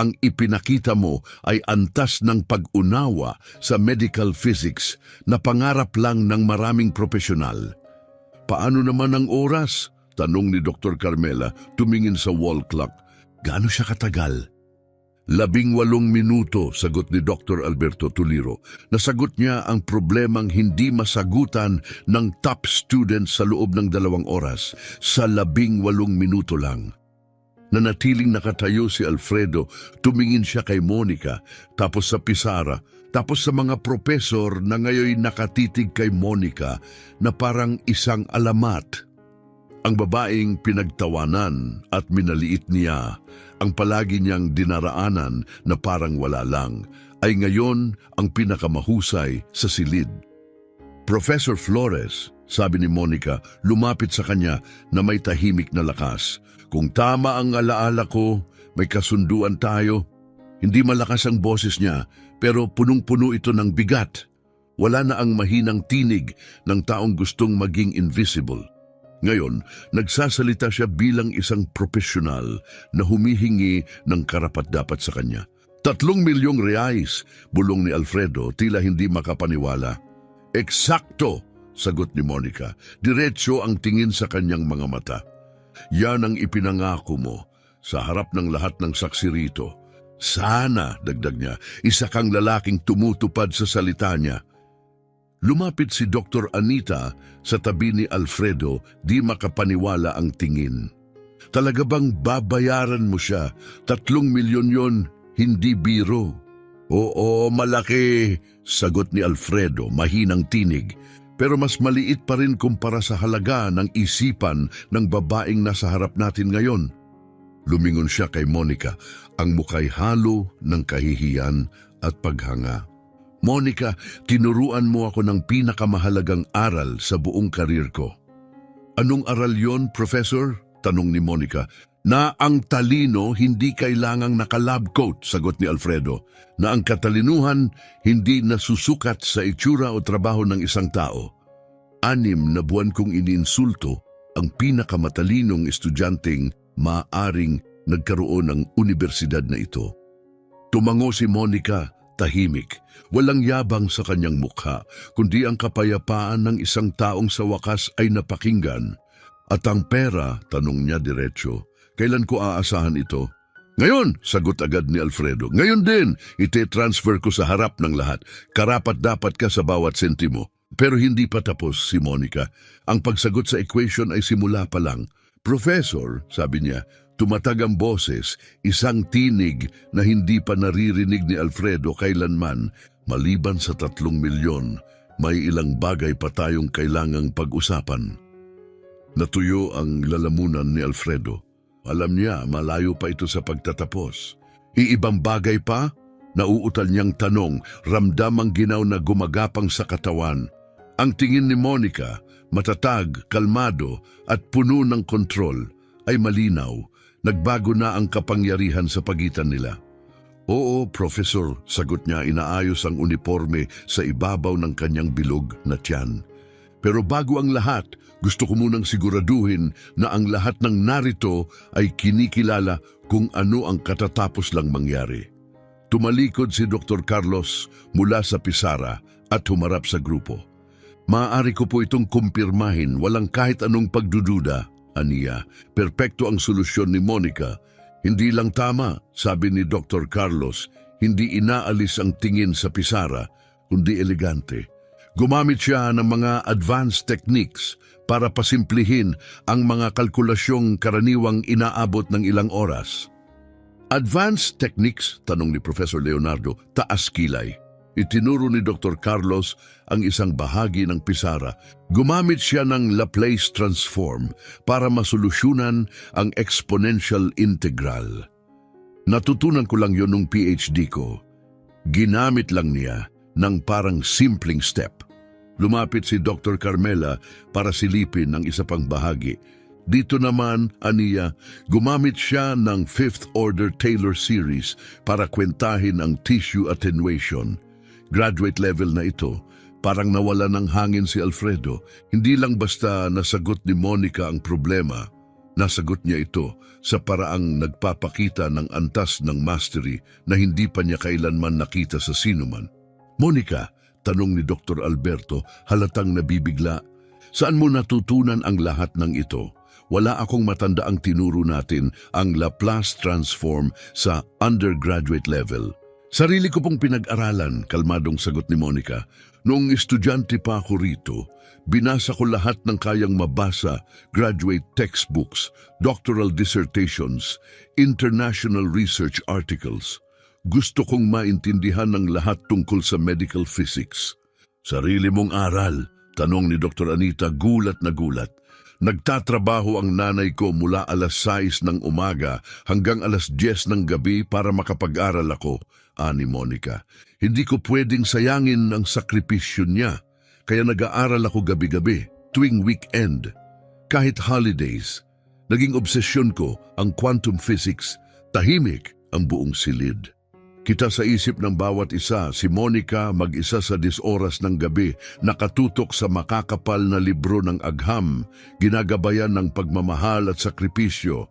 Speaker 1: Ang ipinakita mo ay antas ng pag-unawa sa medical physics na pangarap lang ng maraming profesional. Paano naman ang oras? Tanong ni Dr. Carmela, tumingin sa wall clock. Gaano siya katagal? 18 minuto, sagot ni Dr. Alberto Tuliro. Nasagot niya ang problemang hindi masagutan ng top students sa loob ng 2 oras, sa 18 minuto lang. Nanatiling nakatayo si Alfredo, tumingin siya kay Monica, tapos sa pisara, tapos sa mga propesor na ngayon nakatitig kay Monica na parang isang alamat. Ang babaeng pinagtawanan at minaliit niya, ang palagi niyang dinaraanan na parang wala lang, ay ngayon ang pinakamahusay sa silid. Professor Flores, sabi ni Monica, lumapit sa kanya na may tahimik na lakas. Kung tama ang alaala ko, may kasunduan tayo. Hindi malakas ang boses niya, pero punong-puno ito ng bigat. Wala na ang mahinang tinig ng taong gustong maging invisible. Ngayon, nagsasalita siya bilang isang profesional na humihingi ng karapat-dapat sa kanya. 3 milyong reais, bulong ni Alfredo, tila hindi makapaniwala. Eksakto, sagot ni Monica. Diretso ang tingin sa kanyang mga mata. Yan ang ipinangako mo sa harap ng lahat ng saksi rito. Sana, dagdag niya, isa kang lalaking tumutupad sa salita niya. Lumapit si Dr. Anita sa tabi ni Alfredo, di makapaniwala ang tingin. Talaga bang babayaran mo siya? 3 milyon yon, hindi biro. Oo, malaki, sagot ni Alfredo, mahinang tinig. Pero mas maliit pa rin kumpara sa halaga ng isipan ng babaeng nasa harap natin ngayon. Lumingon siya kay Monica, ang mukay halo ng kahihiyan at paghanga. Monica, tinuruan mo ako ng pinakamahalagang aral sa buong karir ko. Anong aral yon, Professor? Tanong ni Monica. Na ang talino hindi kailangang naka-lab coat, sagot ni Alfredo. Na ang katalinuhan hindi nasusukat sa itsura o trabaho ng isang tao. 6 na buwan kong iniinsulto, ang pinakamatalinong estudyanteng maaaring nagkaroon ng universidad na ito. Tumango si Monica, tahimik, walang yabang sa kanyang mukha, kundi ang kapayapaan ng isang taong sa wakas ay napakinggan. At ang pera, tanong niya diretso, kailan ko aasahan ito? Ngayon, sagot agad ni Alfredo. Ngayon din, ite-transfer ko sa harap ng lahat. Karapat-dapat ka sa bawat sentimo. Pero hindi pa tapos si Monica. Ang pagsagot sa equation ay simula pa lang. Professor, sabi niya, tumatag ang boses, isang tinig na hindi pa naririnig ni Alfredo kailanman. Maliban sa 3 milyon, may ilang bagay pa tayong kailangang pag-usapan. Natuyo ang lalamunan ni Alfredo. Alam niya, malayo pa ito sa pagtatapos. Iibang bagay pa? Nauutal niyang tanong, ramdam ang ginaw na gumagapang sa katawan. Ang tingin ni Monica, matatag, kalmado at puno ng kontrol, ay malinaw. Nagbago na ang kapangyarihan sa pagitan nila. Oo, Professor, sagot niya, inaayos ang uniforme sa ibabaw ng kanyang bilog na tiyan. Pero bago ang lahat, gusto ko munang siguraduhin na ang lahat ng narito ay kinikilala kung ano ang katatapos lang mangyari. Tumalikod si Dr. Carlos mula sa pisara at humarap sa grupo. Maaari ko po itong kumpirmahin, walang kahit anong pagdududa, aniya. Perpekto ang solusyon ni Monica. Hindi lang tama, sabi ni Dr. Carlos, hindi inaalis ang tingin sa pisara, kundi elegante. Gumamit siya ng mga advanced techniques para pasimplihin ang mga kalkulasyong karaniwang inaabot ng ilang oras. Advanced techniques, tanong ni Professor Leonardo, taas kilay. Itinuro ni Dr. Carlos ang isang bahagi ng pisara. Gumamit siya ng Laplace transform para masolusyonan ang exponential integral. Natutunan ko lang yon nung PhD ko. Ginamit lang niya ng parang simpleng step. Lumapit si Dr. Carmela para silipin ang isa pang bahagi. Dito naman, aniya, gumamit siya ng fifth order Taylor series para kwentahin ang tissue attenuation. Graduate level na ito. Parang nawala ng hangin si Alfredo. Hindi lang basta nasagot ni Monica ang problema. Nasagot niya ito sa paraang nagpapakita ng antas ng mastery na hindi pa niya kailanman nakita sa sinuman. Monica, tanong ni Dr. Alberto, halatang nabibigla, saan mo natutunan ang lahat ng ito? Wala akong matandaang tinuro natin ang Laplace transform sa undergraduate level. Sarili ko pong pinag-aralan, kalmadong sagot ni Monica. Noong estudyante pa ako rito, binasa ko lahat ng kayang mabasa, graduate textbooks, doctoral dissertations, international research articles. Gusto kong maintindihan ng lahat tungkol sa medical physics. Sarili mong aral, tanong ni Dr. Anita, gulat na gulat. Nagtatrabaho ang nanay ko mula alas 6 ng umaga hanggang alas 10 ng gabi para makapag-aral ako, ani Monica. Hindi ko pwedeng sayangin ang sakripisyo niya, kaya nag-aaral ako gabi-gabi, tuwing weekend. Kahit holidays, naging obsesyon ko ang quantum physics, tahimik ang buong silid. Kita sa isip ng bawat isa, si Monica mag-isa sa 10 oras ng gabi, nakatutok sa makakapal na libro ng agham, ginagabayan ng pagmamahal at sakripisyo.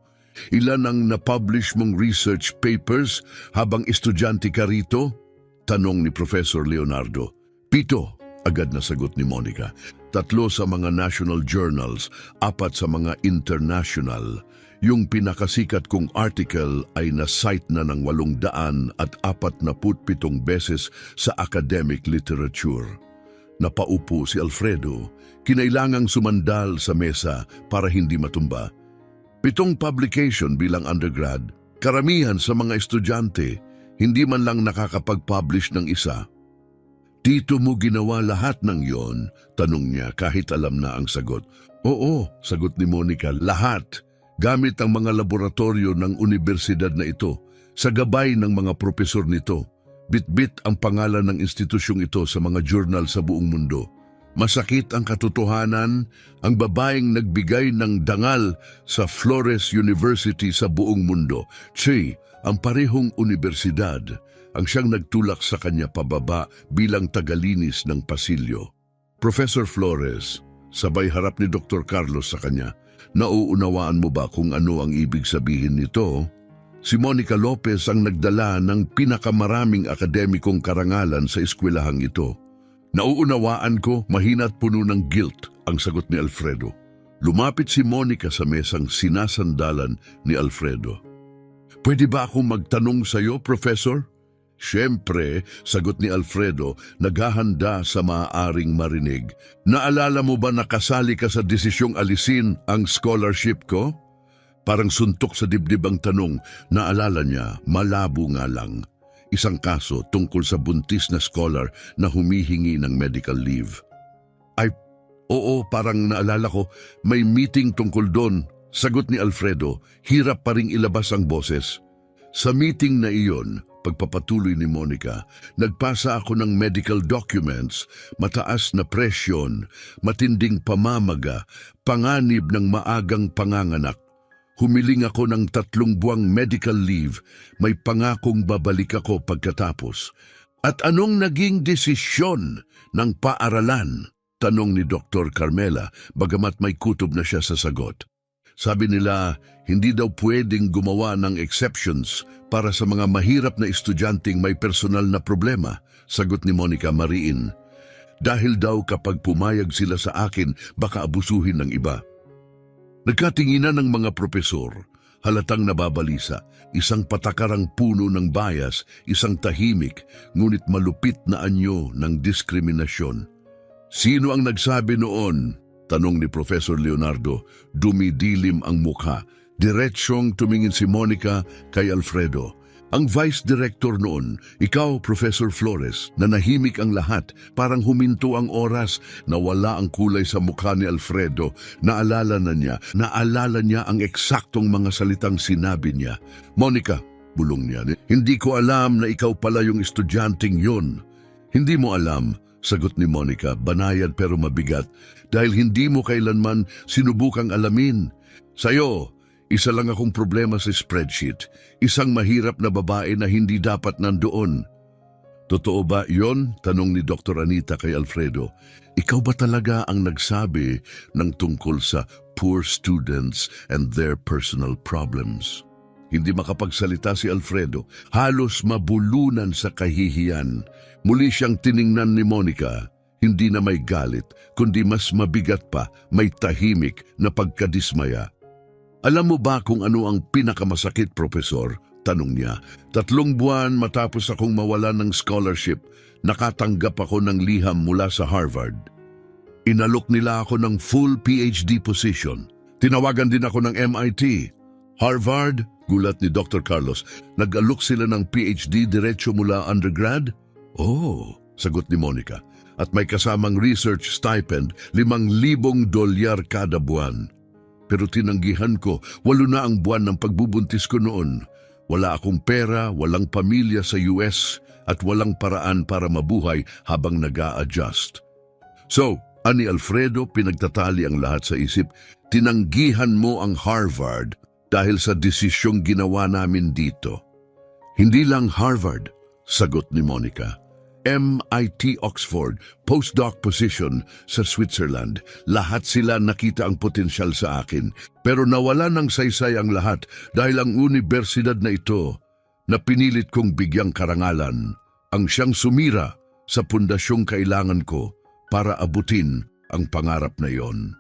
Speaker 1: Ilan ang na-publish mong research papers habang estudyante ka rito? Tanong ni Professor Leonardo. 7, agad na sagot ni Monica. 3 sa mga national journals, 4 sa mga international. Yung pinakasikat kong article ay na-cite na ng 847 beses sa academic literature. Napaupo si Alfredo, kinailangang sumandal sa mesa para hindi matumba. 7 publication bilang undergrad, karamihan sa mga estudyante, hindi man lang nakakapag-publish ng isa. Dito mo ginawa lahat ng yon? Tanong niya kahit alam na ang sagot. Oo, sagot ni Monica, lahat. Gamit ang mga laboratorio ng universidad na ito, sa gabay ng mga propesor nito. Bit-bit ang pangalan ng institusyong ito sa mga journal sa buong mundo. Masakit ang katotohanan, ang babaeng nagbigay ng dangal sa Flores University sa buong mundo, ang parehong universidad, ang siyang nagtulak sa kanya pababa bilang tagalinis ng pasilyo. Professor Flores, sabay harap ni Dr. Carlos sa kanya, Nauunawaan mo ba kung ano ang ibig sabihin nito? Si Monica Lopez ang nagdala ng pinakamaraming akademikong karangalan sa eskwelahang ito. Nauunawaan ko, mahina at puno ng guilt, ang sagot ni Alfredo. Lumapit si Monica sa mesang sinasandalan ni Alfredo. Pwede ba akong magtanong sa iyo, Professor? Siyempre, sagot ni Alfredo, naghahanda sa maaaring marinig. Naalala mo ba nakasali ka sa desisyong alisin ang scholarship ko? Parang suntok sa dibdib ang tanong, naalala niya, malabo nga lang. Isang kaso tungkol sa buntis na scholar na humihingi ng medical leave. Ay, oo, parang naalala ko, may meeting tungkol doon. Sagot ni Alfredo, hirap pa ring ilabas ang boses. Sa meeting na iyon, pagpapatuloy ni Monica, nagpasa ako ng medical documents, mataas na presyon, matinding pamamaga, panganib ng maagang panganganak. Humiling ako ng 3 buwang medical leave, may pangakong babalik ako pagkatapos. At anong naging desisyon ng paaralan? Tanong ni Dr. Carmela, bagamat may kutob na siya sa sagot. Sabi nila, hindi daw pwedeng gumawa ng exceptions para sa mga mahirap na estudyanteng may personal na problema, sagot ni Monica Mariin. Dahil daw kapag pumayag sila sa akin, baka abusuhin ng iba. Nagkatinginan ng mga propesor, halatang nababalisa, isang patakarang puno ng bias, isang tahimik, ngunit malupit na anyo ng diskriminasyon. Sino ang nagsabi noon? Tanong ni Professor Leonardo, dumidilim ang mukha. Diretsyong tumingin si Monica kay Alfredo. Ang Vice Director noon, ikaw, Professor Flores, nanahimik ang lahat, parang huminto ang oras, nawala ang kulay sa mukha ni Alfredo, naalala niya ang eksaktong mga salitang sinabi niya. Monica, bulong niya, hindi ko alam na ikaw pala yung estudyanteng yun. Hindi mo alam, sagot ni Monica, banayad pero mabigat, dahil hindi mo kailanman sinubukang alamin. Sa'yo, isa lang akong problema sa spreadsheet, isang mahirap na babae na hindi dapat nandoon. Totoo ba yon? Tanong ni Dr. Anita kay Alfredo. Ikaw ba talaga ang nagsabi ng tungkol sa poor students and their personal problems? Hindi makapagsalita si Alfredo, halos mabulunan sa kahihiyan. Muli siyang tiningnan ni Monica, hindi na may galit, kundi mas mabigat pa, may tahimik na pagkadismaya. Alam mo ba kung ano ang pinakamasakit, Profesor? Tanong niya. 3 buwan matapos akong mawalan ng scholarship, nakatanggap ako ng liham mula sa Harvard. Inalok nila ako ng full PhD position. Tinawagan din ako ng MIT. Harvard? Gulat ni Dr. Carlos. Nag-alok sila ng PhD diretso mula undergrad? Oh, sagot ni Monica. At may kasamang research stipend, $5,000 kada buwan. Pero tinanggihan ko, 8 na ang buwan ng pagbubuntis ko noon. Wala akong pera, walang pamilya sa US, at walang paraan para mabuhay habang nag-a-adjust. So, ani Alfredo, pinagtatali ang lahat sa isip, tinanggihan mo ang Harvard dahil sa desisyong ginawa namin dito. Hindi lang Harvard, sagot ni Monica. MIT Oxford, postdoc position sa Switzerland. Lahat sila nakita ang potensyal sa akin. Pero nawala ng saysay ang lahat dahil ang universidad na ito na pinilit kong bigyang karangalan ang siyang sumira sa pundasyong kailangan ko para abutin ang pangarap na iyon.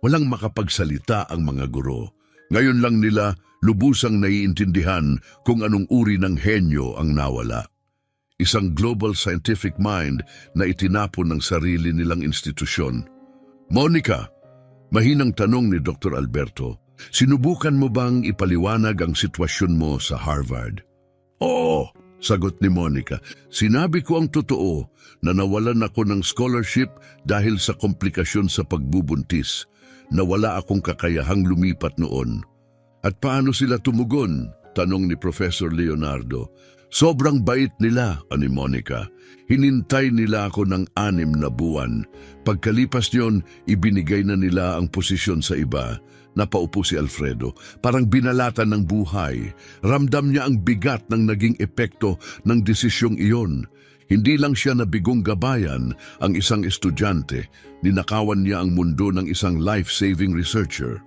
Speaker 1: Walang makapagsalita ang mga guro. Ngayon lang nila lubusang naiintindihan kung anong uri ng henyo ang nawala. Isang global scientific mind na itinapon ng sarili nilang institusyon. Monica, mahinang tanong ni Dr. Alberto, sinubukan mo bang ipaliwanag ang sitwasyon mo sa Harvard? Oo, sagot ni Monica. Sinabi ko ang totoo na nawalan ako ng scholarship dahil sa komplikasyon sa pagbubuntis. Nawala akong kakayahang lumipat noon. At paano sila tumugon? Tanong ni Professor Leonardo. Sobrang bait nila, ani Monica. Hinintay nila ako ng 6 na buwan. Pagkalipas niyon, ibinigay na nila ang posisyon sa iba. Napaupo si Alfredo. Parang binalatan ng buhay. Ramdam niya ang bigat ng naging epekto ng desisyong iyon. Hindi lang siya nabigong gabayan ang isang estudyante, ninakawan niya ang mundo ng isang life-saving researcher.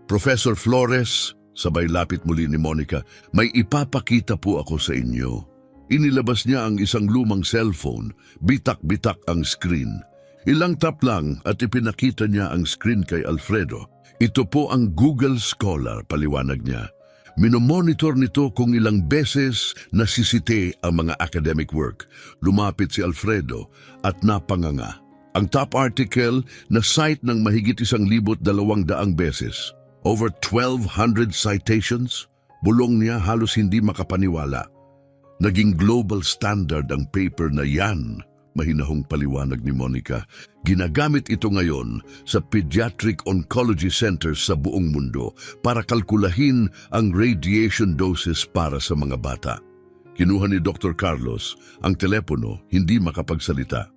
Speaker 1: Professor Flores, sabay lapit muli ni Monica, may ipapakita po ako sa inyo. Inilabas niya ang isang lumang cellphone, bitak-bitak ang screen. Ilang tap lang at ipinakita niya ang screen kay Alfredo. Ito po ang Google Scholar, paliwanag niya. Minomonitor nito kung ilang beses nasisite ang mga academic work. Lumapit si Alfredo at napanganga. Ang top article na cite ng mahigit 1,200 beses. Over 1,200 citations, bulong niya halos hindi makapaniwala. Naging global standard ang paper na yan, mahinahong paliwanag ni Monica. Ginagamit ito ngayon sa pediatric oncology centers sa buong mundo para kalkulahin ang radiation doses para sa mga bata. Kinuha ni Dr. Carlos ang telepono, hindi makapagsalita.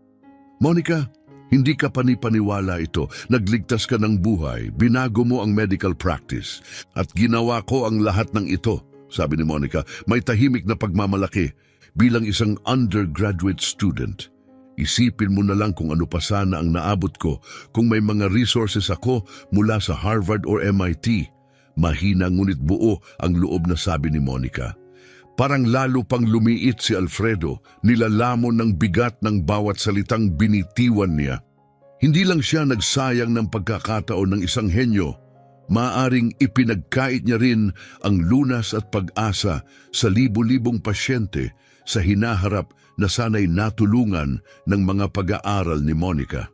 Speaker 1: Monica, hindi ka panipaniwala ito. Nagligtas ka ng buhay, binago mo ang medical practice. At ginawa ko ang lahat ng ito, sabi ni Monica, may tahimik na pagmamalaki bilang isang undergraduate student. Isipin mo na lang kung ano pa sana ang naabot ko kung may mga resources ako mula sa Harvard or MIT. Mahina ngunit buo ang loob na sabi ni Monica. Parang lalo pang lumiit si Alfredo, nilalamon ng bigat ng bawat salitang binitiwan niya. Hindi lang siya nagsayang ng pagkakataon ng isang henyo, maaring ipinagkait niya rin ang lunas at pag-asa sa libu-libong pasyente sa hinaharap na sana'y natulungan ng mga pag-aaral ni Monica.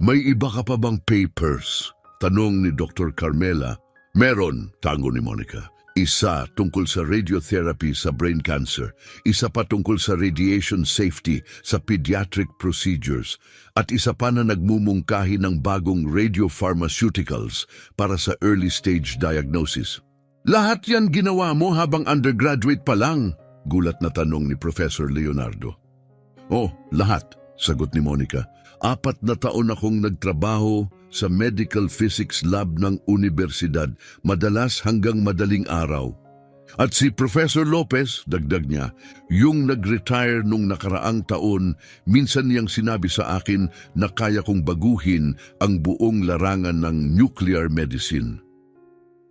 Speaker 1: May iba ka pa bang papers? Tanong ni Dr. Carmela. Meron, tango ni Monica. Isa tungkol sa radiotherapy sa brain cancer, isa pa tungkol sa radiation safety sa pediatric procedures, at isa pa na nagmumungkahi ng bagong radiopharmaceuticals para sa early stage diagnosis. Lahat yan ginawa mo habang undergraduate pa lang? Gulat na tanong ni Professor Leonardo. Oh, lahat, sagot ni Monica. 4 na taon akong nagtrabaho sa medical physics lab ng universidad, madalas hanggang madaling araw. At si Professor Lopez, dagdag niya, yung nag-retire nung nakaraang taon, minsan niyang sinabi sa akin na kaya kong baguhin ang buong larangan ng nuclear medicine.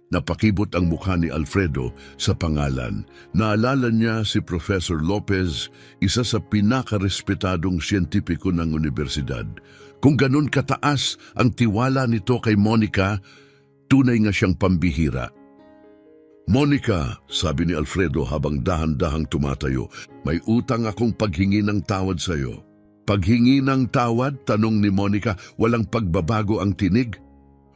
Speaker 1: Napakibot ang mukha ni Alfredo sa pangalan. Naalala niya si Professor Lopez, isa sa pinakarespetadong siyentipiko ng universidad. Kung ganun kataas ang tiwala nito kay Monica, tunay nga siyang pambihira. Monica, sabi ni Alfredo habang dahan-dahang tumatayo, may utang akong paghingi ng tawad sa iyo. Paghingi ng tawad? Tanong ni Monica, walang pagbabago ang tinig.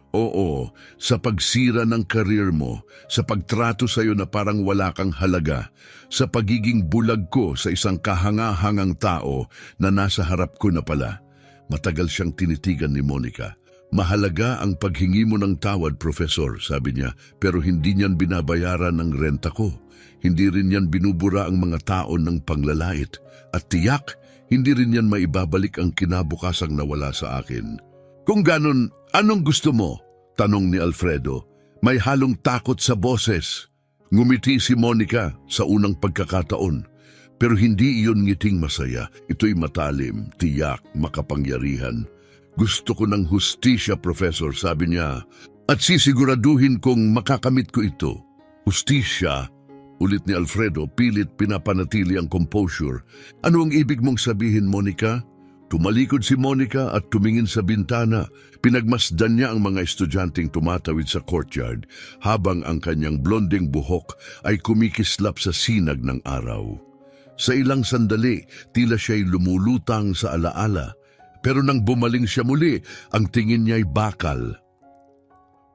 Speaker 1: Oo, sa pagsira ng karir mo, sa pagtrato sa iyo na parang wala kang halaga, sa pagiging bulag ko sa isang kahanga-hangang tao na nasa harap ko na pala. Matagal siyang tinitigan ni Monica. Mahalaga ang paghingi mo ng tawad, Professor, sabi niya, pero hindi niyan binabayaran ng renta ko. Hindi rin yan binubura ang mga taon ng panglalait. At tiyak, hindi rin yan maibabalik ang kinabukasang nawala sa akin. Kung ganon, anong gusto mo? Tanong ni Alfredo. May halong takot sa boses. Ngumiti si Monica sa unang pagkakataon. Pero hindi iyon ngiting masaya. Ito'y matalim, tiyak, makapangyarihan. Gusto ko ng hustisya, Professor, sabi niya. At sisiguraduhin kong makakamit ko ito. Hustisya? Ulit ni Alfredo, pilit pinapanatili ang composure. Ano ang ibig mong sabihin, Monica? Tumalikod si Monica at tumingin sa bintana. Pinagmasdan niya ang mga estudyanteng tumatawid sa courtyard habang ang kanyang blonding buhok ay kumikislap sa sinag ng araw. Sa ilang sandali, tila siya'y lumulutang sa alaala. Pero nang bumaling siya muli, ang tingin niya'y bakal.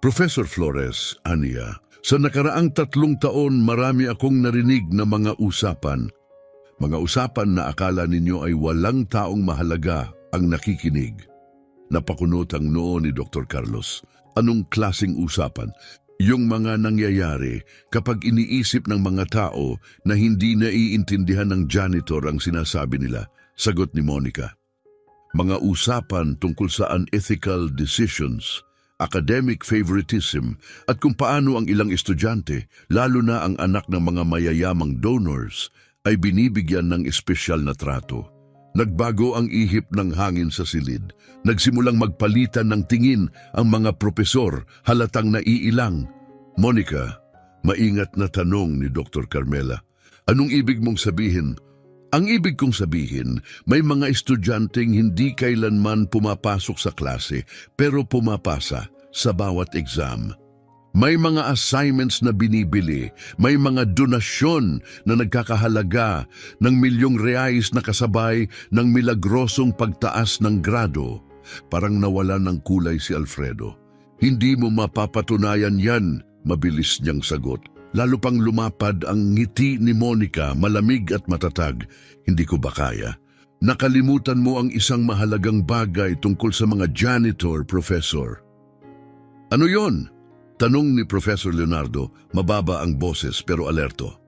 Speaker 1: Professor Flores, Ania, sa nakaraang 3 taon marami akong narinig na mga usapan. Mga usapan na akala ninyo ay walang taong mahalaga ang nakikinig. Napakunot ang noo ni Dr. Carlos. Anong klaseng usapan? Yung mga nangyayari kapag iniisip ng mga tao na hindi naiintindihan ng janitor ang sinasabi nila, sagot ni Monica. Mga usapan tungkol sa unethical decisions, academic favoritism at kung paano ang ilang estudyante, lalo na ang anak ng mga mayayamang donors, ay binibigyan ng espesyal na trato. Nagbago ang ihip ng hangin sa silid. Nagsimulang magpalitan ng tingin ang mga propesor, halatang naiilang. Monica, maingat na tanong ni Dr. Carmela. Anong ibig mong sabihin? Ang ibig kong sabihin, may mga estudyanteng hindi kailanman pumapasok sa klase pero pumapasa sa bawat exam. May mga assignments na binibili, may mga donasyon na nagkakahalaga ng milyong reais na kasabay ng milagrosong pagtaas ng grado. Parang nawala ng kulay si Alfredo. Hindi mo mapapatunayan yan, mabilis niyang sagot. Lalo pang lumapad ang ngiti ni Monica, malamig at matatag. Hindi ko ba kaya? Nakalimutan mo ang isang mahalagang bagay tungkol sa mga janitor, Professor. Ano yon? Tanong ni Professor Leonardo, mababa ang boses pero alerto.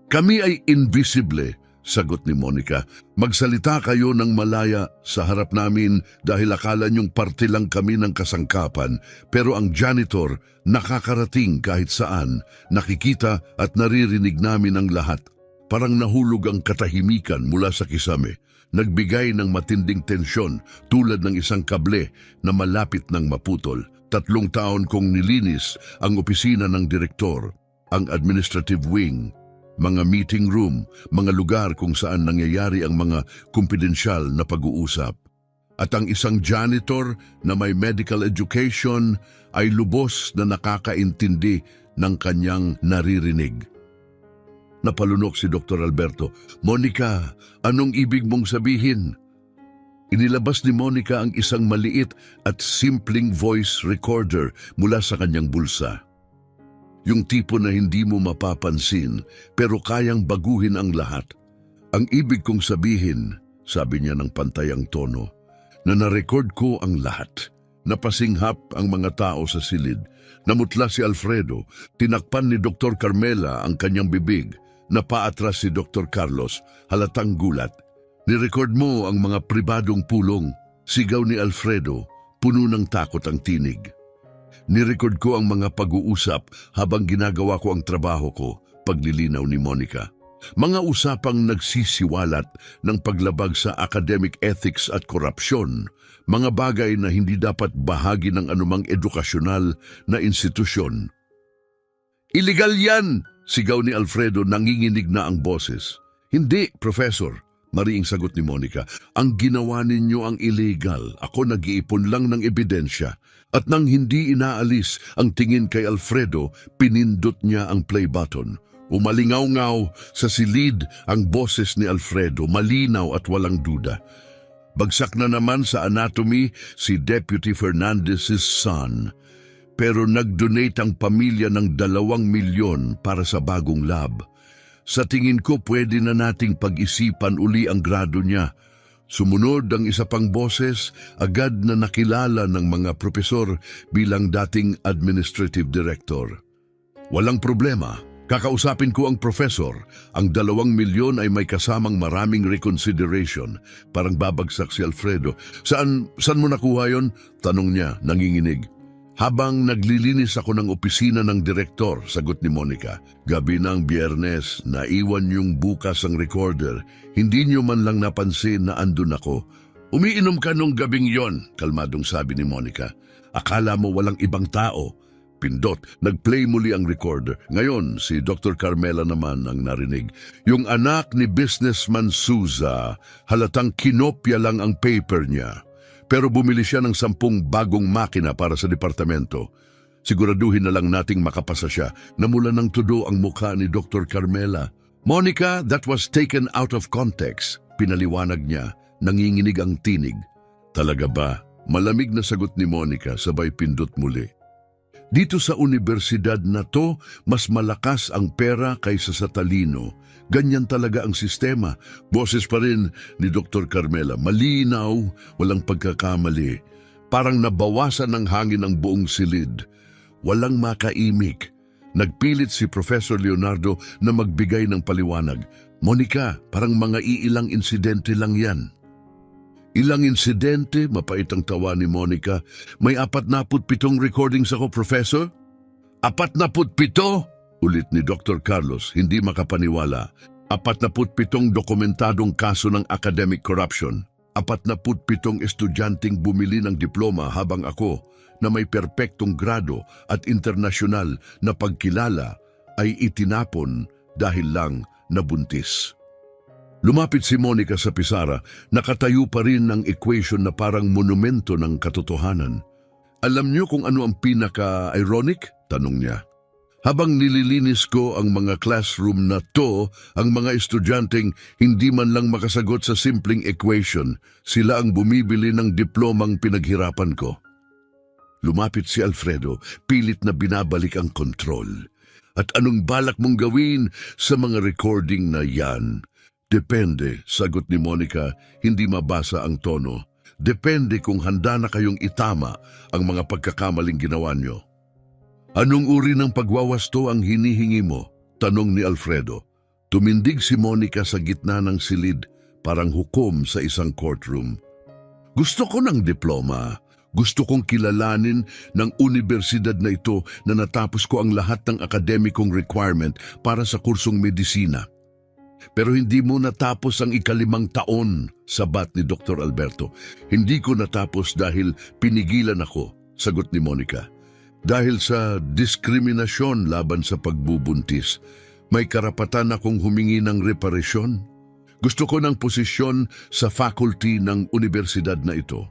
Speaker 1: Kami ay invisible, sagot ni Monica. Magsalita kayo ng malaya sa harap namin dahil akala niyong parte lang kami ng kasangkapan, pero ang janitor nakakarating kahit saan, nakikita at naririnig namin ang lahat. Parang nahulog ang katahimikan mula sa kisame, nagbigay ng matinding tensyon tulad ng isang kable na malapit ng maputol. 3 taon kong nilinis ang opisina ng direktor, ang administrative wing, mga meeting room, mga lugar kung saan nangyayari ang mga kumpidensyal na pag-uusap. At ang isang janitor na may medical education ay lubos na nakakaintindi ng kanyang naririnig. Napalunok si Dr. Alberto. Monica, anong ibig mong sabihin? Inilabas ni Monica ang isang maliit at simpleng voice recorder mula sa kanyang bulsa. Yung tipo na hindi mo mapapansin pero kayang baguhin ang lahat. Ang ibig kong sabihin, sabi niya ng pantayang tono, na na-record ko ang lahat. Napasinghap ang mga tao sa silid. Namutla si Alfredo, tinakpan ni Dr. Carmela ang kanyang bibig. Napaatras si Dr. Carlos, halatang gulat. Nirecord mo ang mga pribadong pulong, sigaw ni Alfredo, puno ng takot ang tinig. Nirecord ko ang mga pag-uusap habang ginagawa ko ang trabaho ko, paglilinaw ni Monica. Mga usapang nagsisiwalat ng paglabag sa academic ethics at korupsyon, mga bagay na hindi dapat bahagi ng anumang edukasyonal na institusyon. Illegal yan! Sigaw ni Alfredo, nanginginig na ang boses. Hindi, Professor. Mariing sagot ni Monica, ang ginawa ninyo ang illegal. Ako nag-iipon lang ng ebidensya. At nang hindi inaalis ang tingin kay Alfredo, pinindot niya ang play button. Umalingaw-ngaw sa silid ang boses ni Alfredo, malinaw at walang duda. Bagsak na naman sa anatomy si Deputy Fernandez's son. Pero nag-donate ang pamilya ng 2 milyon para sa bagong lab. Sa tingin ko pwede na nating pag-isipan uli ang grado niya. Sumunod ang isa pang boses, agad na nakilala ng mga propesor bilang dating administrative director. Walang problema, kakausapin ko ang professor. Ang 2 milyon ay may kasamang maraming reconsideration. Parang babagsak si Alfredo. Saan mo nakuha yon? Tanong niya, nanginginig. Habang naglilinis ako ng opisina ng direktor, sagot ni Monica. Gabi ng Biyernes, naiwan yung bukas ang recorder. Hindi niyo man lang napansin na andun ako. Umiinom ka nung gabing yon, kalmadong sabi ni Monica. Akala mo walang ibang tao. Pindot, nag-play muli ang recorder. Ngayon, si Dr. Carmela naman ang narinig. Yung anak ni businessman Souza, halatang kinopya lang ang paper niya. Pero bumili siya ng 10 bagong makina para sa departamento. Siguraduhin na lang nating makapasa siya. Namula ng tudo ang mukha ni Dr. Carmela. Monica, that was taken out of context. Pinaliwanag niya, nanginginig ang tinig. Talaga ba? Malamig na sagot ni Monica, sabay pindot muli. Dito sa universidad na to, mas malakas ang pera kaysa sa talino. Ganyan talaga ang sistema. Boses pa rin ni Dr. Carmela. Malinaw, walang pagkakamali. Parang nabawasan ng hangin ang buong silid. Walang makaimik. Nagpilit si Professor Leonardo na magbigay ng paliwanag. Monica, parang mga iilang insidente lang yan. Ilang insidente, mapait ang tawa ni Monica. May 47 recordings ako, Professor? 47? Ulit ni Dr. Carlos, hindi makapaniwala. 47 dokumentadong kaso ng academic corruption. 47 estudyanteng bumili ng diploma habang ako na may perpektong grado at internasyonal na pagkilala ay itinapon dahil lang nabuntis. Lumapit si Monica sa pisara, nakatayo pa rin ng equation na parang monumento ng katotohanan. Alam niyo kung ano ang pinaka-ironic? Tanong niya. Habang nililinis ko ang mga classroom na to, ang mga estudyanteng hindi man lang makasagot sa simpleng equation, sila ang bumibili ng diplomang pinaghirapan ko. Lumapit si Alfredo, pilit na binabalik ang kontrol. At anong balak mong gawin sa mga recording na yan? Depende, sagot ni Monica, hindi mabasa ang tono. Depende kung handa na kayong itama ang mga pagkakamaling ginawa nyo. Anong uri ng pagwawasto ang hinihingi mo? Tanong ni Alfredo. Tumindig si Monica sa gitna ng silid, parang hukom sa isang courtroom. Gusto ko ng diploma. Gusto kong kilalanin ng universidad na ito na natapos ko ang lahat ng akademikong requirement para sa kursong medisina. Pero hindi mo natapos ang 5 taon, sabat ni Dr. Alberto. Hindi ko natapos dahil pinigilan ako, sagot ni Monica. Dahil sa diskriminasyon laban sa pagbubuntis, may karapatan akong humingi ng reparasyon. Gusto ko ng posisyon sa faculty ng universidad na ito.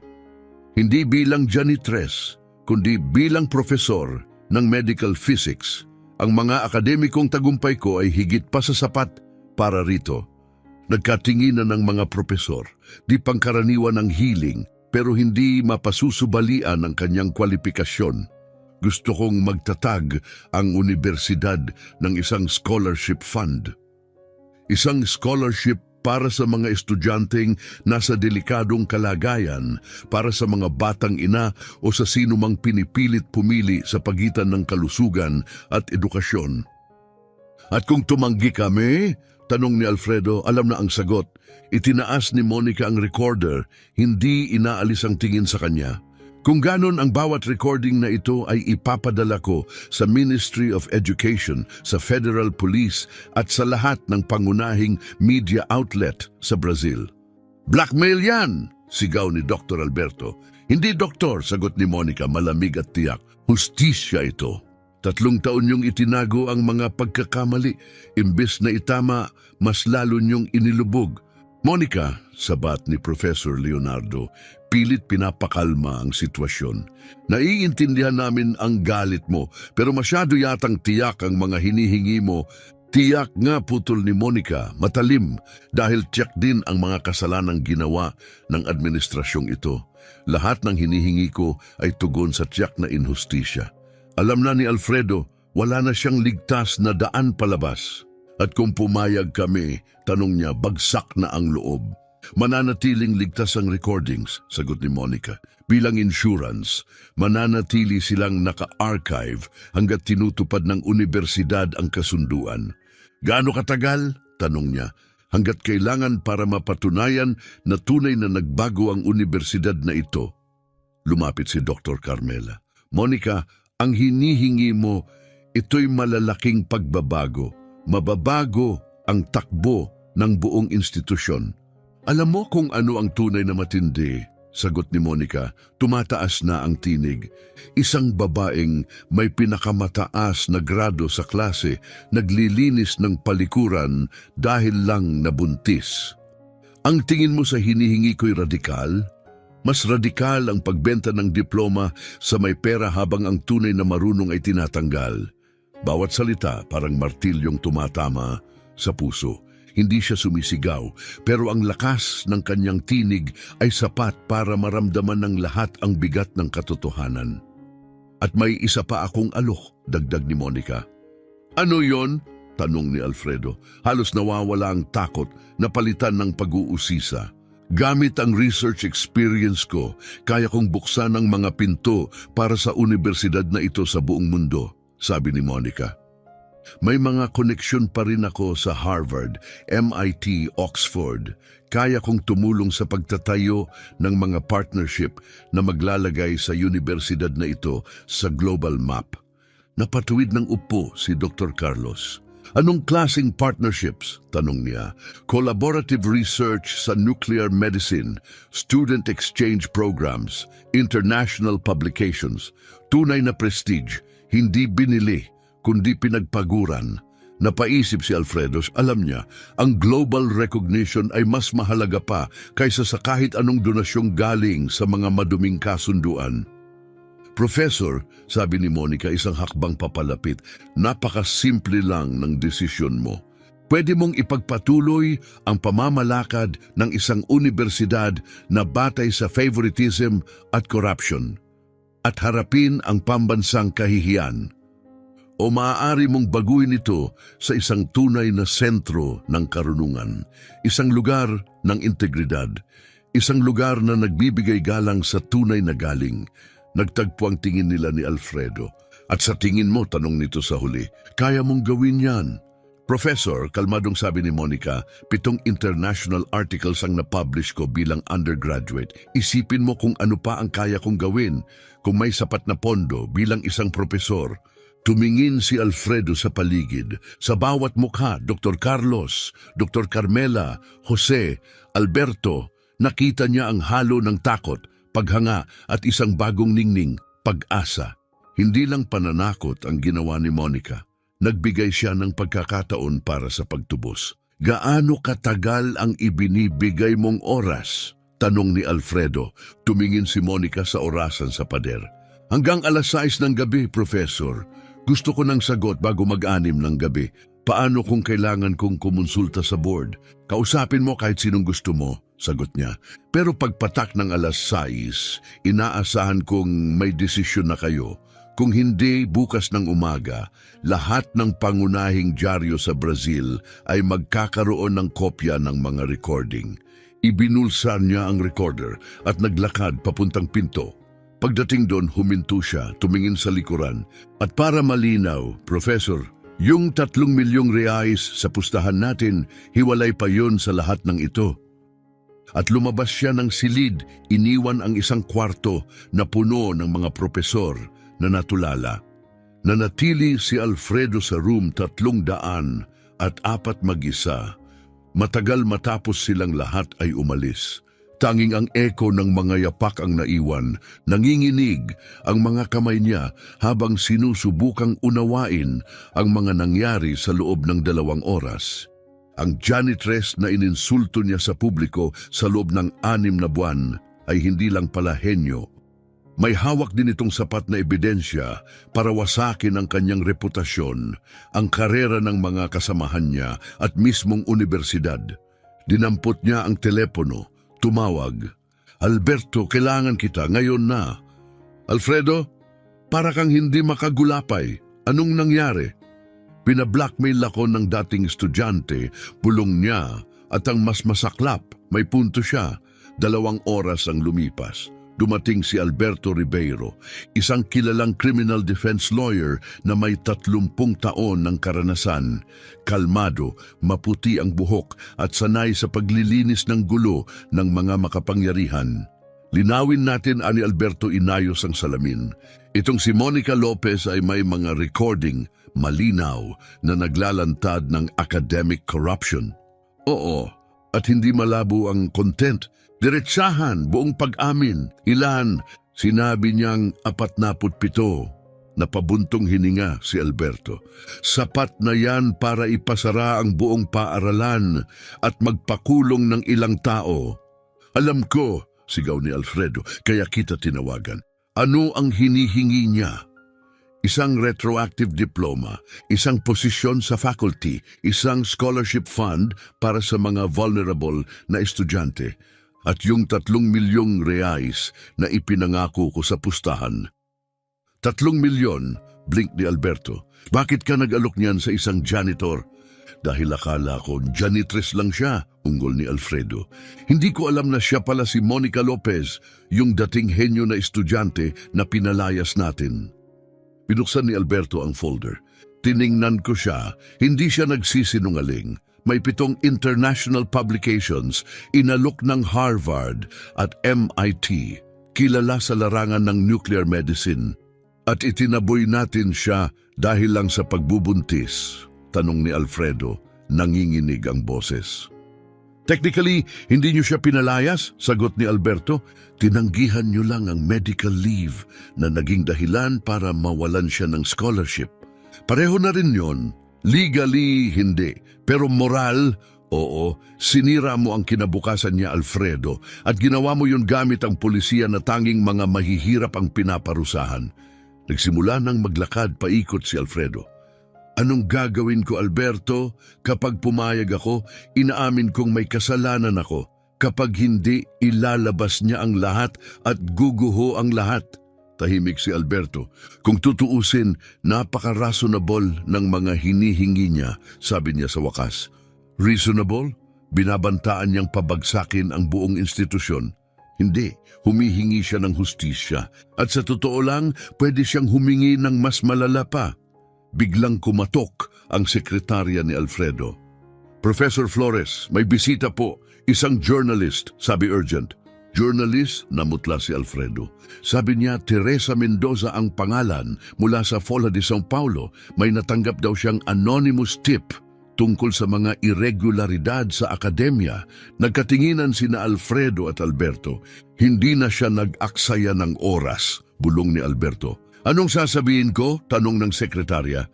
Speaker 1: Hindi bilang janitress, kundi bilang profesor ng medical physics. Ang mga akademikong tagumpay ko ay higit pa sa sapat para rito. Nagkatinginan ng mga profesor, di pangkaraniwan ng hiling, pero hindi mapasusubalian ang kanyang kwalifikasyon. Gusto kong magtatag ang universidad ng isang scholarship fund. Isang scholarship para sa mga estudyanteng nasa delikadong kalagayan, para sa mga batang ina o sa sino mang pinipilit pumili sa pagitan ng kalusugan at edukasyon. At kung tumanggi kami, tanong ni Alfredo, alam na ang sagot. Itinaas ni Monica ang recorder, hindi inaalis ang tingin sa kanya. Kung ganon ang bawat recording na ito ay ipapadala ko sa Ministry of Education, sa Federal Police at sa lahat ng pangunahing media outlet sa Brazil. Blackmail yan! Sigaw ni Dr. Alberto. Hindi doktor, sagot ni Monica malamig at tiyak. Hustisya ito. 3 taon niyong itinago ang mga pagkakamali. Imbes na itama, mas lalo niyong inilubog. Monica, sabat ni Professor Leonardo, pilit pinapakalma ang sitwasyon. Naiintindihan namin ang galit mo, pero masyado yatang tiyak ang mga hinihingi mo. Tiyak nga, putol ni Monica, matalim, dahil tiyak din ang mga kasalanang ginawa ng administrasyong ito. Lahat ng hinihingi ko ay tugon sa tiyak na inhustisya. Alam na ni Alfredo, wala na siyang ligtas na daan palabas. At kung pumayag kami, tanong niya, bagsak na ang loob. Mananatiling ligtas ang recordings, sagot ni Monica. Bilang insurance, mananatili silang naka-archive hanggat tinutupad ng universidad ang kasunduan. Gaano katagal? Tanong niya. Hanggat kailangan para mapatunayan na tunay na nagbago ang universidad na ito. Lumapit si Dr. Carmela. Monica, ang hinihingi mo, ito'y malalaking pagbabago. Mababago ang takbo ng buong institusyon. Alam mo kung ano ang tunay na matindi, sagot ni Monica, tumataas na ang tinig. Isang babaeng may pinakamataas na grado sa klase, naglilinis ng palikuran dahil lang nabuntis. Ang tingin mo sa hinihingi ko'y radikal? Mas radikal ang pagbenta ng diploma sa may pera habang ang tunay na marunong ay tinatanggal. Bawat salita parang martilyong tumatama sa puso. Hindi siya sumisigaw, pero ang lakas ng kanyang tinig ay sapat para maramdaman ng lahat ang bigat ng katotohanan. At may isa pa akong alok, dagdag ni Monica. Ano yon? Tanong ni Alfredo. Halos nawawala ang takot na palitan ng pag-uusisa. Gamit ang research experience ko, kaya kong buksan ang mga pinto para sa universidad na ito sa buong mundo, sabi ni Monica. May mga koneksyon pa rin ako sa Harvard, MIT, Oxford. Kaya kong tumulong sa pagtatayo ng mga partnership na maglalagay sa universidad na ito sa global map. Napatuwid ng upo si Dr. Carlos. Anong klaseng partnerships? Tanong niya. Collaborative research sa nuclear medicine, student exchange programs, international publications. Tunay na prestige, hindi binili, kundi pinagpaguran. Napaisip si Alfredo, alam niya, ang global recognition ay mas mahalaga pa kaysa sa kahit anong donasyong galing sa mga maduming kasunduan. Professor, sabi ni Monica isang hakbang papalapit, napakasimple lang ng desisyon mo. Pwede mong ipagpatuloy ang pamamalakad ng isang universidad na batay sa favoritism at corruption at harapin ang pambansang kahihiyan. O maaari mong baguhin ito sa isang tunay na sentro ng karunungan, isang lugar ng integridad, isang lugar na nagbibigay galang sa tunay na galing. Nagtagpo ang tingin nila ni Alfredo. At sa tingin mo, tanong nito sa huli, kaya mong gawin yan? Professor, kalmadong sabi ni Monica, 7 international articles ang na-publish ko bilang undergraduate. Isipin mo kung ano pa ang kaya kong gawin kung may sapat na pondo bilang isang propesor. Tumingin si Alfredo sa paligid. Sa bawat mukha, Dr. Carlos, Dr. Carmela, Jose, Alberto, nakita niya ang halo ng takot, paghanga at isang bagong ningning, pag-asa. Hindi lang pananakot ang ginawa ni Monica. Nagbigay siya ng pagkakataon para sa pagtubos. Gaano katagal ang ibinibigay mong oras? Tanong ni Alfredo. Tumingin si Monica sa orasan sa pader. Hanggang 6:00 ng gabi, Professor. Gusto ko ng sagot bago mag-6 ng gabi. Paano kung kailangan kong kumonsulta sa board? Kausapin mo kahit sinong gusto mo, sagot niya. Pero pagpatak ng 6:00, inaasahan kong may desisyon na kayo. Kung hindi, bukas ng umaga, lahat ng pangunahing dyaryo sa Brazil ay magkakaroon ng kopya ng mga recording. Ibinulsan niya ang recorder at naglakad papuntang pinto. Pagdating doon, huminto siya, tumingin sa likuran. At para malinaw, Professor, yung 3 milyong reais sa pustahan natin, hiwalay pa yun sa lahat ng ito. At lumabas siya ng silid, iniwan ang isang kwarto na puno ng mga propesor na natulala. Nanatili si Alfredo sa room 304 mag-isa. Matagal matapos silang lahat ay umalis. Tanging ang eko ng mga yapak ang naiwan, nanginginig ang mga kamay niya habang sinusubukang unawain ang mga nangyari sa loob ng 2 oras. Ang janitress na ininsulto niya sa publiko sa loob ng 6 na buwan ay hindi lang pala henyo. May hawak din itong sapat na ebidensya para wasakin ang kanyang reputasyon, ang karera ng mga kasamahan niya at mismong universidad. Dinampot niya ang telepono. Tumawag. Alberto, kailangan kita ngayon na. Alfredo, para kang hindi makagulapay. Anong nangyari? Pinablackmail ako ng dating estudyante, pulong niya, at ang mas masaklap, may punto siya. 2 oras ang lumipas. Dumating si Alberto Ribeiro, isang kilalang criminal defense lawyer na may 30 taon ng karanasan. Kalmado, maputi ang buhok at sanay sa paglilinis ng gulo ng mga makapangyarihan. Linawin natin ani Alberto, inayos ang salamin. Itong si Monica Lopez ay may mga recording, malinaw, na naglalantad ng academic corruption. Oo, at hindi malabo ang content. Diretsahan, buong pag-amin. Ilan? Sinabi niyang 47. Napabuntong hininga si Alberto. Sapat na yan para ipasara ang buong paaralan at magpakulong ng ilang tao. Alam ko, sigaw ni Alfredo, kaya kita tinawagan. Ano ang hinihingi niya? Isang retroactive diploma, isang posisyon sa faculty, isang scholarship fund para sa mga vulnerable na estudyante, at yung 3 milyong reais na ipinangako ko sa pustahan. 3 milyon, blink ni Alberto. Bakit ka nag-alok niyan sa isang janitor? Dahil akala ko janitress lang siya, unggol ni Alfredo. Hindi ko alam na siya pala si Monica Lopez, yung dating henyo na estudyante na pinalayas natin. Binuksan ni Alberto ang folder. Tiningnan ko siya, hindi siya nagsisinungaling. May 7 international publications, inalok ng Harvard at MIT, kilala sa larangan ng nuclear medicine. At itinaboy natin siya dahil lang sa pagbubuntis. Tanong ni Alfredo, nanginginig ang boses. Technically, hindi niyo siya pinalayas, sagot ni Alberto. Tinanggihan niyo lang ang medical leave na naging dahilan para mawalan siya ng scholarship. Pareho na rin yon. Legally, hindi. Pero moral, oo, sinira mo ang kinabukasan niya, Alfredo, at ginawa mo yun gamit ang pulisiya na tanging mga mahihirap ang pinaparusahan. Nagsimula nang maglakad paikot si Alfredo. Anong gagawin ko, Alberto? Kapag pumayag ako, inaamin kong may kasalanan ako. Kapag hindi, ilalabas niya ang lahat at guguho ang lahat. Tahimik si Alberto. Kung tutuusin, napaka-reasonable ng mga hinihingi niya, sabi niya sa wakas. Reasonable? Binabantaan niyang pabagsakin ang buong institusyon. Hindi, humihingi siya ng hustisya. At sa totoo lang, pwede siyang humingi ng mas malala pa. Biglang kumatok ang sekretarya ni Alfredo. Professor Flores, may bisita po. Isang journalist, sabi urgent. Journalist? Namutla si Alfredo. Sabi niya, Teresa Mendoza ang pangalan mula sa Folha de São Paulo. May natanggap daw siyang anonymous tip tungkol sa mga irregularidad sa akademya. Nagkatinginan sina Alfredo at Alberto. Hindi na siya nag-aksaya ng oras, bulong ni Alberto. Anong sasabihin ko? Tanong ng sekretarya.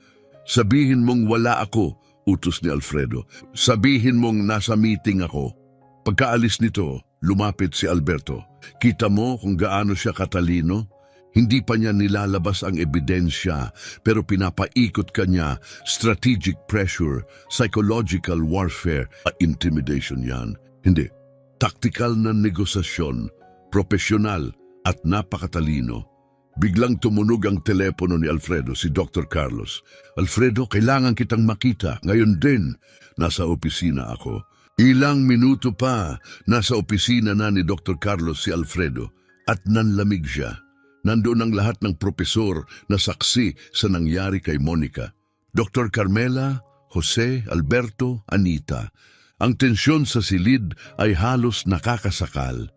Speaker 1: Sabihin mong wala ako, utos ni Alfredo. Sabihin mong nasa meeting ako. Pagkaalis nito, lumapit si Alberto. Kita mo kung gaano siya katalino? Hindi pa niya nilalabas ang ebidensya, pero pinapaikot ka niya. Strategic pressure, psychological warfare, intimidation yan. Hindi. Tactical na negosasyon, profesional at napakatalino. Biglang tumunog ang telepono ni Alfredo, si Dr. Carlos. Alfredo, kailangan kitang makita. Ngayon din, nasa opisina ako. Ilang minuto pa, nasa opisina na ni Dr. Carlos si Alfredo at nanlamig siya. Nandoon ang lahat ng propesor na saksi sa nangyari kay Monica. Dr. Carmela, Jose, Alberto, Anita. Ang tensyon sa silid ay halos nakakasakal.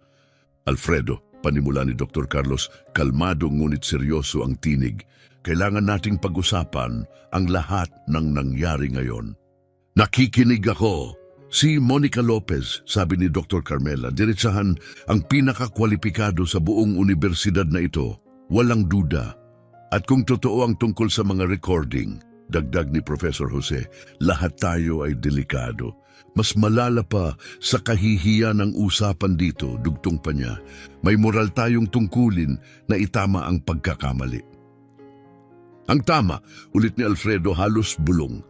Speaker 1: Alfredo, panimula ni Dr. Carlos, kalmado ngunit seryoso ang tinig. Kailangan nating pag-usapan ang lahat ng nangyari ngayon. Nakikinig ako. Si Monica Lopez, sabi ni Dr. Carmela, diretsahan ang pinakakwalipikado sa buong universidad na ito. Walang duda. At kung totoo ang tungkol sa mga recording, dagdag ni Professor Jose, lahat tayo ay delikado. Mas malala pa sa kahihiya ng usapan dito, dugtong pa niya. May moral tayong tungkulin na itama ang pagkakamali. Ang tama, ulit ni Alfredo halos bulong.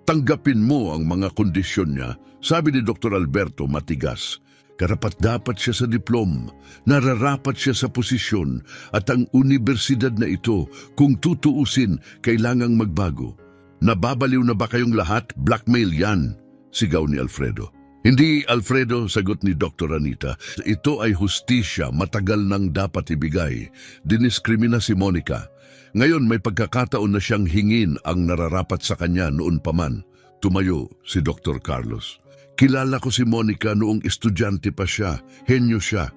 Speaker 1: Tanggapin mo ang mga kondisyon niya, sabi ni Dr. Alberto matigas. Karapat-dapat siya sa diploma, nararapat siya sa posisyon at ang universidad na ito, kung tutuusin, kailangang magbago. Nababaliw na ba kayong lahat? Blackmail yan, sigaw ni Alfredo. Hindi, Alfredo, sagot ni Dr. Anita. Ito ay hustisya, matagal nang dapat ibigay. Diniskrimina si Monica. Ngayon may pagkakataon na siyang hingin ang nararapat sa kanya noon pa man. Tumayo si Dr. Carlos. Kilala ko si Monica noong estudyante pa siya. Henyo siya.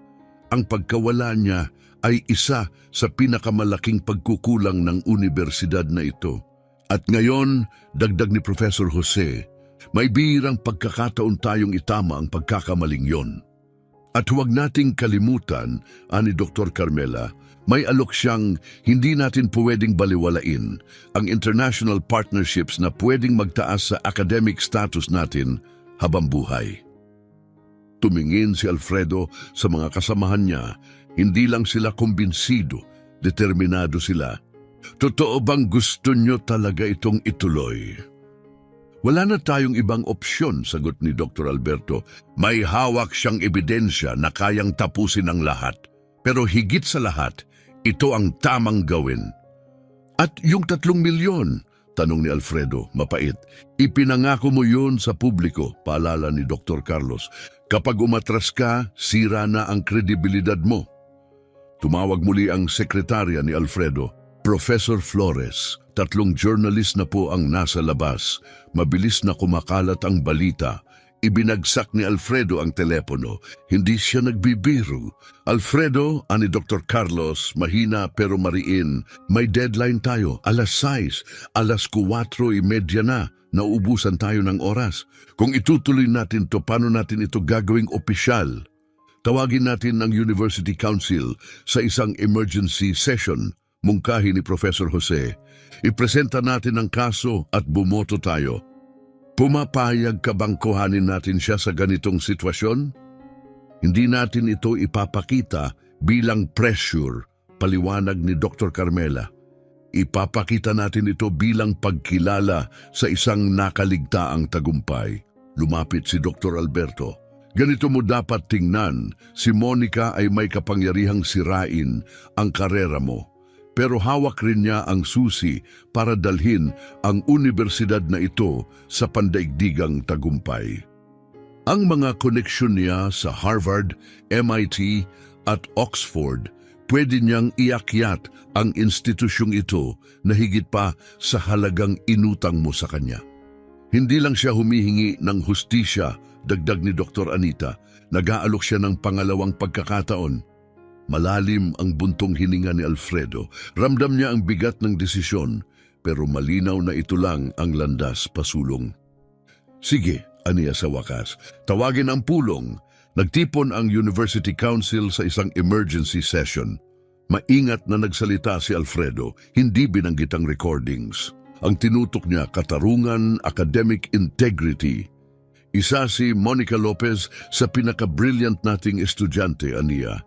Speaker 1: Ang pagkawala niya ay isa sa pinakamalaking pagkukulang ng universidad na ito. At ngayon, dagdag ni Professor Jose, may bihirang pagkakataon tayong itama ang pagkakamaling yon. At huwag nating kalimutan, ani Dr. Carmela, may alok siyang hindi natin pwedeng baliwalain, ang international partnerships na pwedeng magtaas sa academic status natin habang buhay. Tumingin si Alfredo sa mga kasamahan niya, hindi lang sila kumbinsido, determinado sila. Totoo bang gusto niyo talaga itong ituloy? Wala na tayong ibang opsyon, sagot ni Dr. Alberto. May hawak siyang ebidensya na kayang tapusin ang lahat. Pero higit sa lahat, ito ang tamang gawin. At yung 3 milyon, tanong ni Alfredo, mapait. Ipinangako mo yun sa publiko, paalala ni Dr. Carlos. Kapag umatras ka, sira na ang kredibilidad mo. Tumawag muli ang sekretarya ni Alfredo. Professor Flores, 3 journalist na po ang nasa labas. Mabilis na kumakalat ang balita. Ibinagsak ni Alfredo ang telepono. Hindi siya nagbibiro. Alfredo, ani Dr. Carlos, mahina pero mariin. May deadline tayo, 6:00, 4:30 na. nauubusan tayo ng oras. Kung itutuloy natin to, paano natin ito gagawing opisyal? Tawagin natin ang University Council sa isang emergency session, mungkahi ni Professor Jose. Ipresenta natin ang kaso at bumoto tayo. Pumapayag ka bang kuhanin natin siya sa ganitong sitwasyon? Hindi natin ito ipapakita bilang pressure, paliwanag ni Dr. Carmela. Ipapakita natin ito bilang pagkilala sa isang nakaligtaang tagumpay. Lumapit si Dr. Alberto. Ganito mo dapat tingnan, si Monica ay may kapangyarihang sirain ang karera mo. Pero hawak rin niya ang susi para dalhin ang universidad na ito sa pandaigdigang tagumpay. Ang mga koneksyon niya sa Harvard, MIT at Oxford, pwede niyang iakyat ang institusyong ito na higit pa sa halagang inutang mo sa kanya. Hindi lang siya humihingi ng hustisya, dagdag ni Dr. Anita, nag-aalok siya ng pangalawang pagkakataon. Malalim ang buntong hininga ni Alfredo. Ramdam niya ang bigat ng desisyon, pero malinaw na ito lang ang landas pasulong. Sige, aniya sa wakas, tawagin ang pulong. Nagtipon ang University Council sa isang emergency session. Maingat na nagsalita si Alfredo, hindi binanggit ang recordings. Ang tinutok niya, katarungan, academic integrity. Isa si Monica Lopez sa pinaka-brilliant nating estudyante, aniya.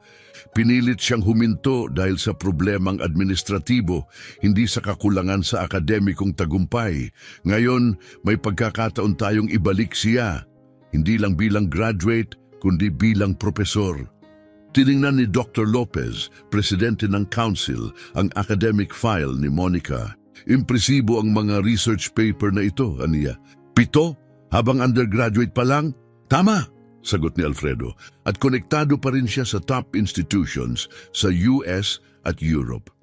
Speaker 1: Pinilit siyang huminto dahil sa problemang administratibo, hindi sa kakulangan sa akademikong tagumpay. Ngayon, may pagkakataon tayong ibalik siya, hindi lang bilang graduate, kundi bilang profesor. Tiningnan ni Dr. Lopez, presidente ng council, ang academic file ni Monica. Impresibo ang mga research paper na ito, aniya. 7 habang undergraduate pa lang? Tama, sagot ni Alfredo. At konektado pa rin siya sa top institutions sa US at Europe.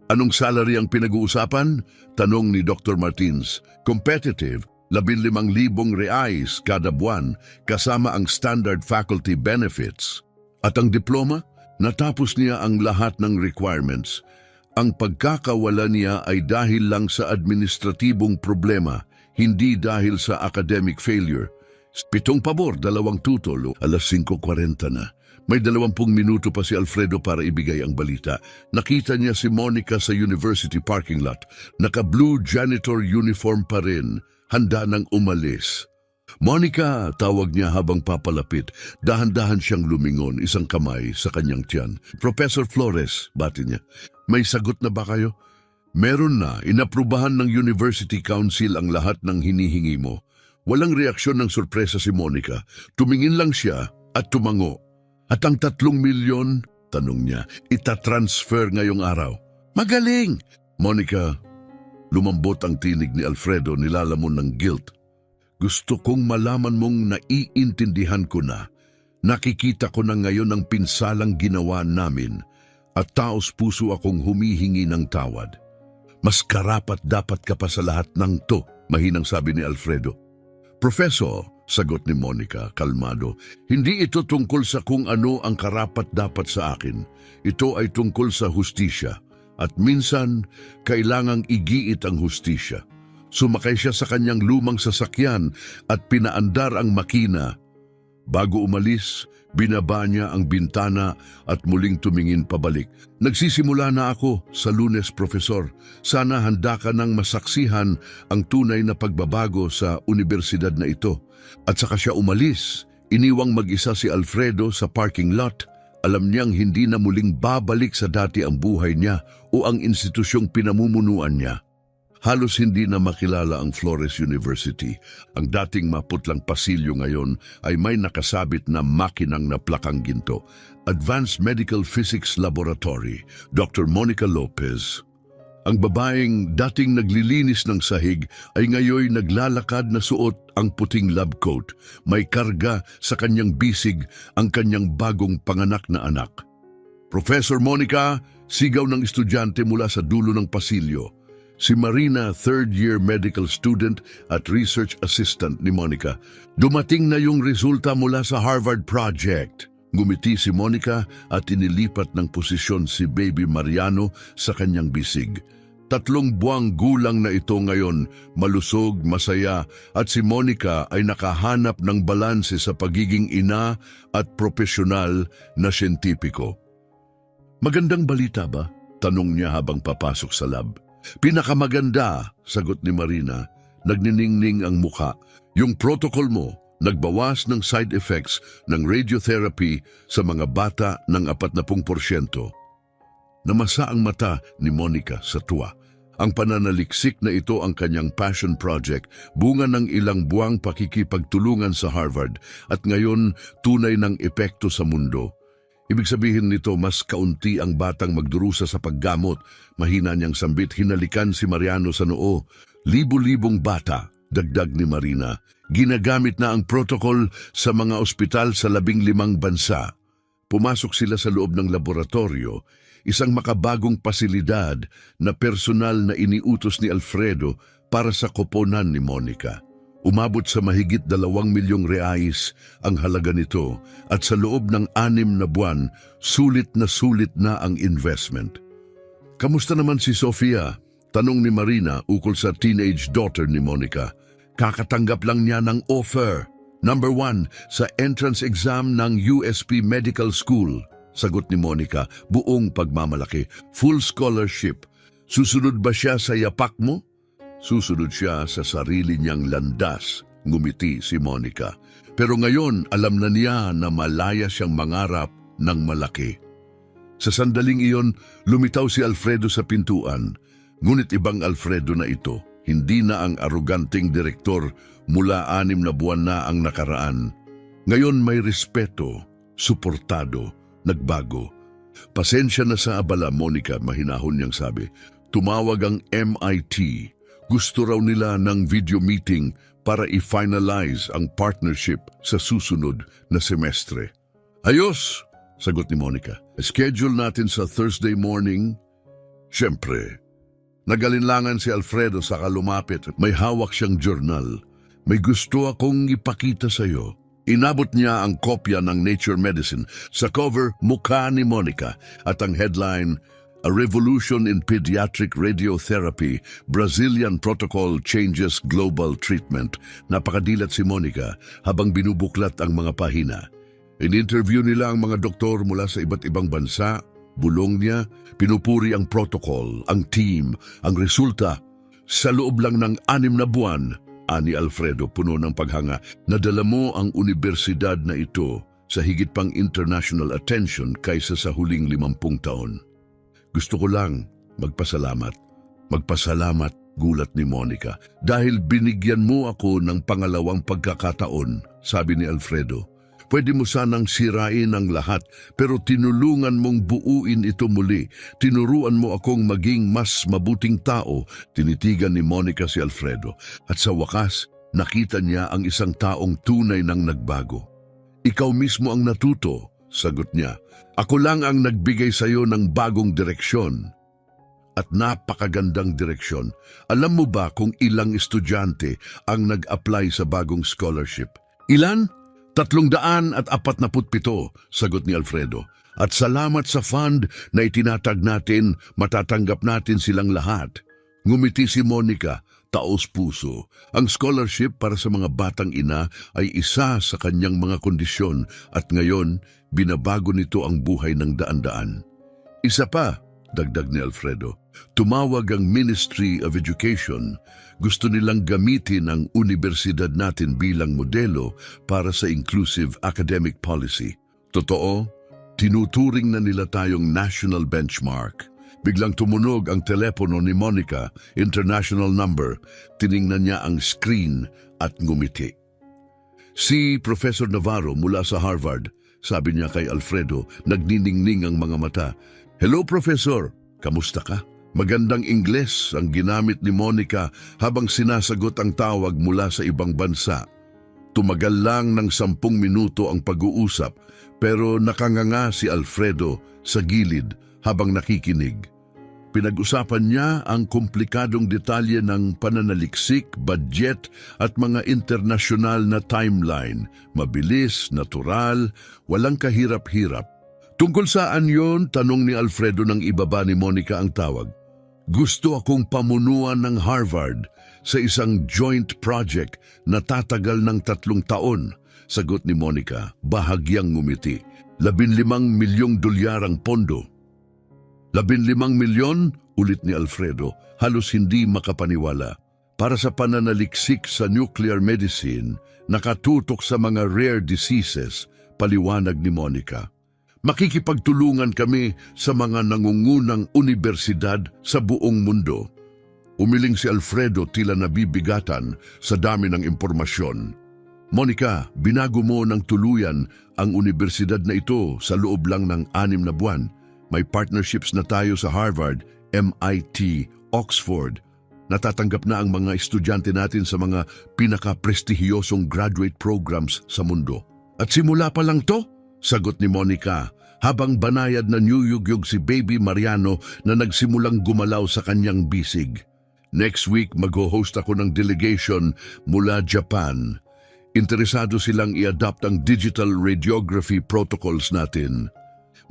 Speaker 1: Anong salary ang pinag-uusapan? Tanong ni Dr. Martins. Competitive, 15,000 reais kada buwan kasama ang standard faculty benefits. At ang diploma? Natapos niya ang lahat ng requirements. Ang pagkakawala niya ay dahil lang sa administratibong problema, hindi dahil sa academic failure. 7 pabor, 2 tutol, 5:40 na. May 20 minuto pa si Alfredo para ibigay ang balita. Nakita niya si Monica sa university parking lot. Naka-blue janitor uniform pa rin, handa nang umalis. Monica, tawag niya habang papalapit. Dahan-dahan siyang lumingon, isang kamay sa kanyang tiyan. Professor Flores, bati niya. May sagot na ba kayo? Meron na, inaprubahan ng University Council ang lahat ng hinihingi mo. Walang reaksyon ng sorpresa si Monica. Tumingin lang siya at tumango. At ang 3 milyon, tanong niya, itatransfer ngayong araw. Magaling! Monica, lumambot ang tinig ni Alfredo, nilalamon ng guilt. Gusto kong malaman mong naiintindihan ko na. Nakikita ko na ngayon ang pinsalang ginawa namin at taos puso akong humihingi ng tawad. Mas karapat dapat ka pa sa lahat ng to, mahinang sabi ni Alfredo. Professor, sagot ni Monica, kalmado, hindi ito tungkol sa kung ano ang karapat dapat sa akin. Ito ay tungkol sa hustisya. At minsan, kailangang igiit ang hustisya. Sumakay siya sa kanyang lumang sasakyan at pinaandar ang makina. Bago umalis, binaba niya ang bintana at muling tumingin pabalik. Nagsisimula na ako sa Lunes, Profesor. Sana handa ka nang masaksihan ang tunay na pagbabago sa universidad na ito. At saka siya umalis. Iniwang mag-isa si Alfredo sa parking lot. Alam niyang hindi na muling babalik sa dati ang buhay niya o ang institusyong pinamumunuan niya. Halos hindi na makilala ang Flores University. Ang dating maputlang pasilyo ngayon ay may nakasabit na makinang na plakang ginto. Advanced Medical Physics Laboratory, Dr. Monica Lopez. Ang babaeng dating naglilinis ng sahig ay ngayoy naglalakad na suot ang puting lab coat. May karga sa kanyang bisig ang kanyang bagong panganak na anak. Professor Monica, sigaw ng estudyante mula sa dulo ng pasilyo. Si Marina, third-year medical student at research assistant ni Monica. Dumating na yung resulta mula sa Harvard Project. Ngumiti si Monica at inilipat ng posisyon si Baby Mariano sa kanyang bisig. 3 buwang gulang na ito ngayon, malusog, masaya, at si Monica ay nakahanap ng balanse sa pagiging ina at profesional na siyentipiko. Magandang balita ba? Tanong niya habang papasok sa lab. Pinakamaganda, sagot ni Marina. Nagniningning ang muka. Yung protocol mo, nagbawas ng side effects ng radiotherapy sa mga bata ng 40%. Namasa ang mata ni Monica sa tuwa. Ang pananaliksik na ito ang kanyang passion project, bunga ng ilang buwang pakikipagtulungan sa Harvard at ngayon tunay ng epekto sa mundo. Ibig sabihin nito mas kaunti ang batang magdurusa sa paggamot. Mahina niyang sambit, hinalikan si Mariano sa noo. Libo-libong bata, dagdag ni Marina. Ginagamit na ang protocol sa mga ospital sa 15 bansa. Pumasok sila sa loob ng laboratorio, isang makabagong pasilidad na personal na iniutos ni Alfredo para sa koponan ni Monica. Umabot sa mahigit 2 milyong reais ang halaga nito at sa loob ng 6 na buwan, sulit na ang investment. Kamusta naman si Sofia? Tanong ni Marina ukol sa teenage daughter ni Monica. Kakatanggap lang niya ng offer. Number 1 sa entrance exam ng USP Medical School. Sagot ni Monica, buong pagmamalaki. Full scholarship. Susunod ba siya sa yapak mo? Susunod siya sa sarili niyang landas, ngumiti si Monica. Pero ngayon, alam na niya na malaya siyang mangarap ng malaki. Sa sandaling iyon, lumitaw si Alfredo sa pintuan. Ngunit ibang Alfredo na ito, hindi na ang aroganting direktor mula 6 na buwan na ang nakaraan. Ngayon may respeto, suportado, nagbago. Pasensya na sa abala, Monica, mahinahon niyang sabi. Tumawag ang MIT. Gusto raw nila ng video meeting para i-finalize ang partnership sa susunod na semestre. Ayos, sagot ni Monica. Schedule natin sa Thursday morning. Siyempre, nagalinlangan si Alfredo sa kalumapit. May hawak siyang journal. May gusto akong ipakita sa iyo. Inabot niya ang kopya ng Nature Medicine. Sa cover, mukha ni Monica at ang headline, A Revolution in Pediatric Radiotherapy, Brazilian Protocol Changes Global Treatment. Napakadilat si Monica habang binubuklat ang mga pahina. In-interview nila ang mga doktor mula sa iba't ibang bansa. Bulong niya, pinupuri ang protocol, ang team, ang resulta. Sa loob lang ng 6 na buwan, ani Alfredo puno ng paghanga, nadala mo ang universidad na ito sa higit pang international attention kaysa sa huling 50 taon. Gusto ko lang magpasalamat. Magpasalamat, gulat ni Monica, dahil binigyan mo ako ng pangalawang pagkakataon, sabi ni Alfredo. Pwede mo sanang sirain ang lahat, pero tinulungan mong buuin ito muli. Tinuruan mo akong maging mas mabuting tao, tinitigan ni Monica si Alfredo. At sa wakas, nakita niya ang isang taong tunay nang nagbago. Ikaw mismo ang natuto, sagot niya. Ako lang ang nagbigay sa iyo ng bagong direksyon. At napakagandang direksyon. Alam mo ba kung ilang estudyante ang nag-apply sa bagong scholarship? Ilan? 347, sagot ni Alfredo. At salamat sa fund na itinatag natin, matatanggap natin silang lahat. Ngumiti si Monica, taos puso. Ang scholarship para sa mga batang ina ay isa sa kanyang mga kondisyon at ngayon, binabago nito ang buhay ng daan-daan. Isa pa, dagdag ni Alfredo, tumawag ang Ministry of Education. Gusto nilang gamitin ang universidad natin bilang modelo para sa inclusive academic policy. Totoo, tinuturing na nila tayong national benchmark. Biglang tumunog ang telepono ni Monica, international number. Tiningnan niya ang screen at ngumiti. Si Professor Navarro mula sa Harvard, sabi niya kay Alfredo, nagniningning ang mga mata. Hello, Professor. Kamusta ka? Magandang Ingles ang ginamit ni Monica habang sinasagot ang tawag mula sa ibang bansa. Tumagal lang ng 10 minuto ang pag-uusap pero nakanganga si Alfredo sa gilid habang nakikinig. Pinag-usapan niya ang komplikadong detalye ng pananaliksik, budget at mga internasyonal na timeline. Mabilis, natural, walang kahirap-hirap. Tungkol saan yon? Tanong ni Alfredo nang ibaba ni Monica ang tawag. Gusto akong pamunuan ng Harvard sa isang joint project na tatagal ng 3 taon, sagot ni Monica, bahagyang ngumiti. 15 milyong dolyar ang pondo. 15 milyon? Ulit ni Alfredo, halos hindi makapaniwala. Para sa pananaliksik sa nuclear medicine, nakatutok sa mga rare diseases, paliwanag ni Monica. Makikipagtulungan kami sa mga nangungunang universidad sa buong mundo. Umiling si Alfredo tila nabibigatan sa dami ng impormasyon. Monica, binago mo ng tuluyan ang universidad na ito sa loob lang ng 6 na buwan. May partnerships na tayo sa Harvard, MIT, Oxford. Natatanggap na ang mga estudyante natin sa mga pinaka-prestihiyosong graduate programs sa mundo. At simula pa lang to, sagot ni Monica, habang banayad na niyuyugyug si Baby Mariano na nagsimulang gumalaw sa kanyang bisig. Next week, mag-host ako ng delegation mula Japan. Interesado silang i-adopt ang digital radiography protocols natin.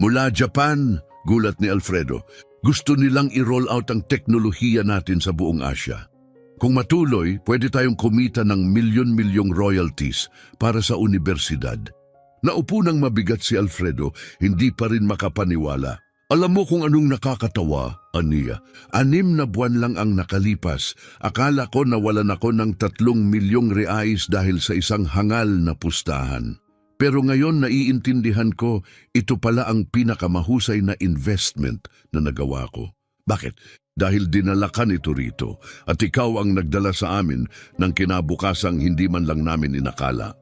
Speaker 1: Mula Japan, gulat ni Alfredo, gusto nilang i-roll out ang teknolohiya natin sa buong Asia. Kung matuloy, pwede tayong kumita ng milyon-milyong royalties para sa universidad. Naupo ng mabigat si Alfredo, hindi pa rin makapaniwala. Alam mo kung anong nakakatawa, Ania? 6 na buwan lang ang nakalipas. Akala ko nawalan ako ng 3 milyong reais dahil sa isang hangal na pustahan. Pero ngayon naiintindihan ko, ito pala ang pinakamahusay na investment na nagawa ko. Bakit? Dahil dinala ka nito rito at ikaw ang nagdala sa amin ng kinabukasang hindi man lang namin inakala.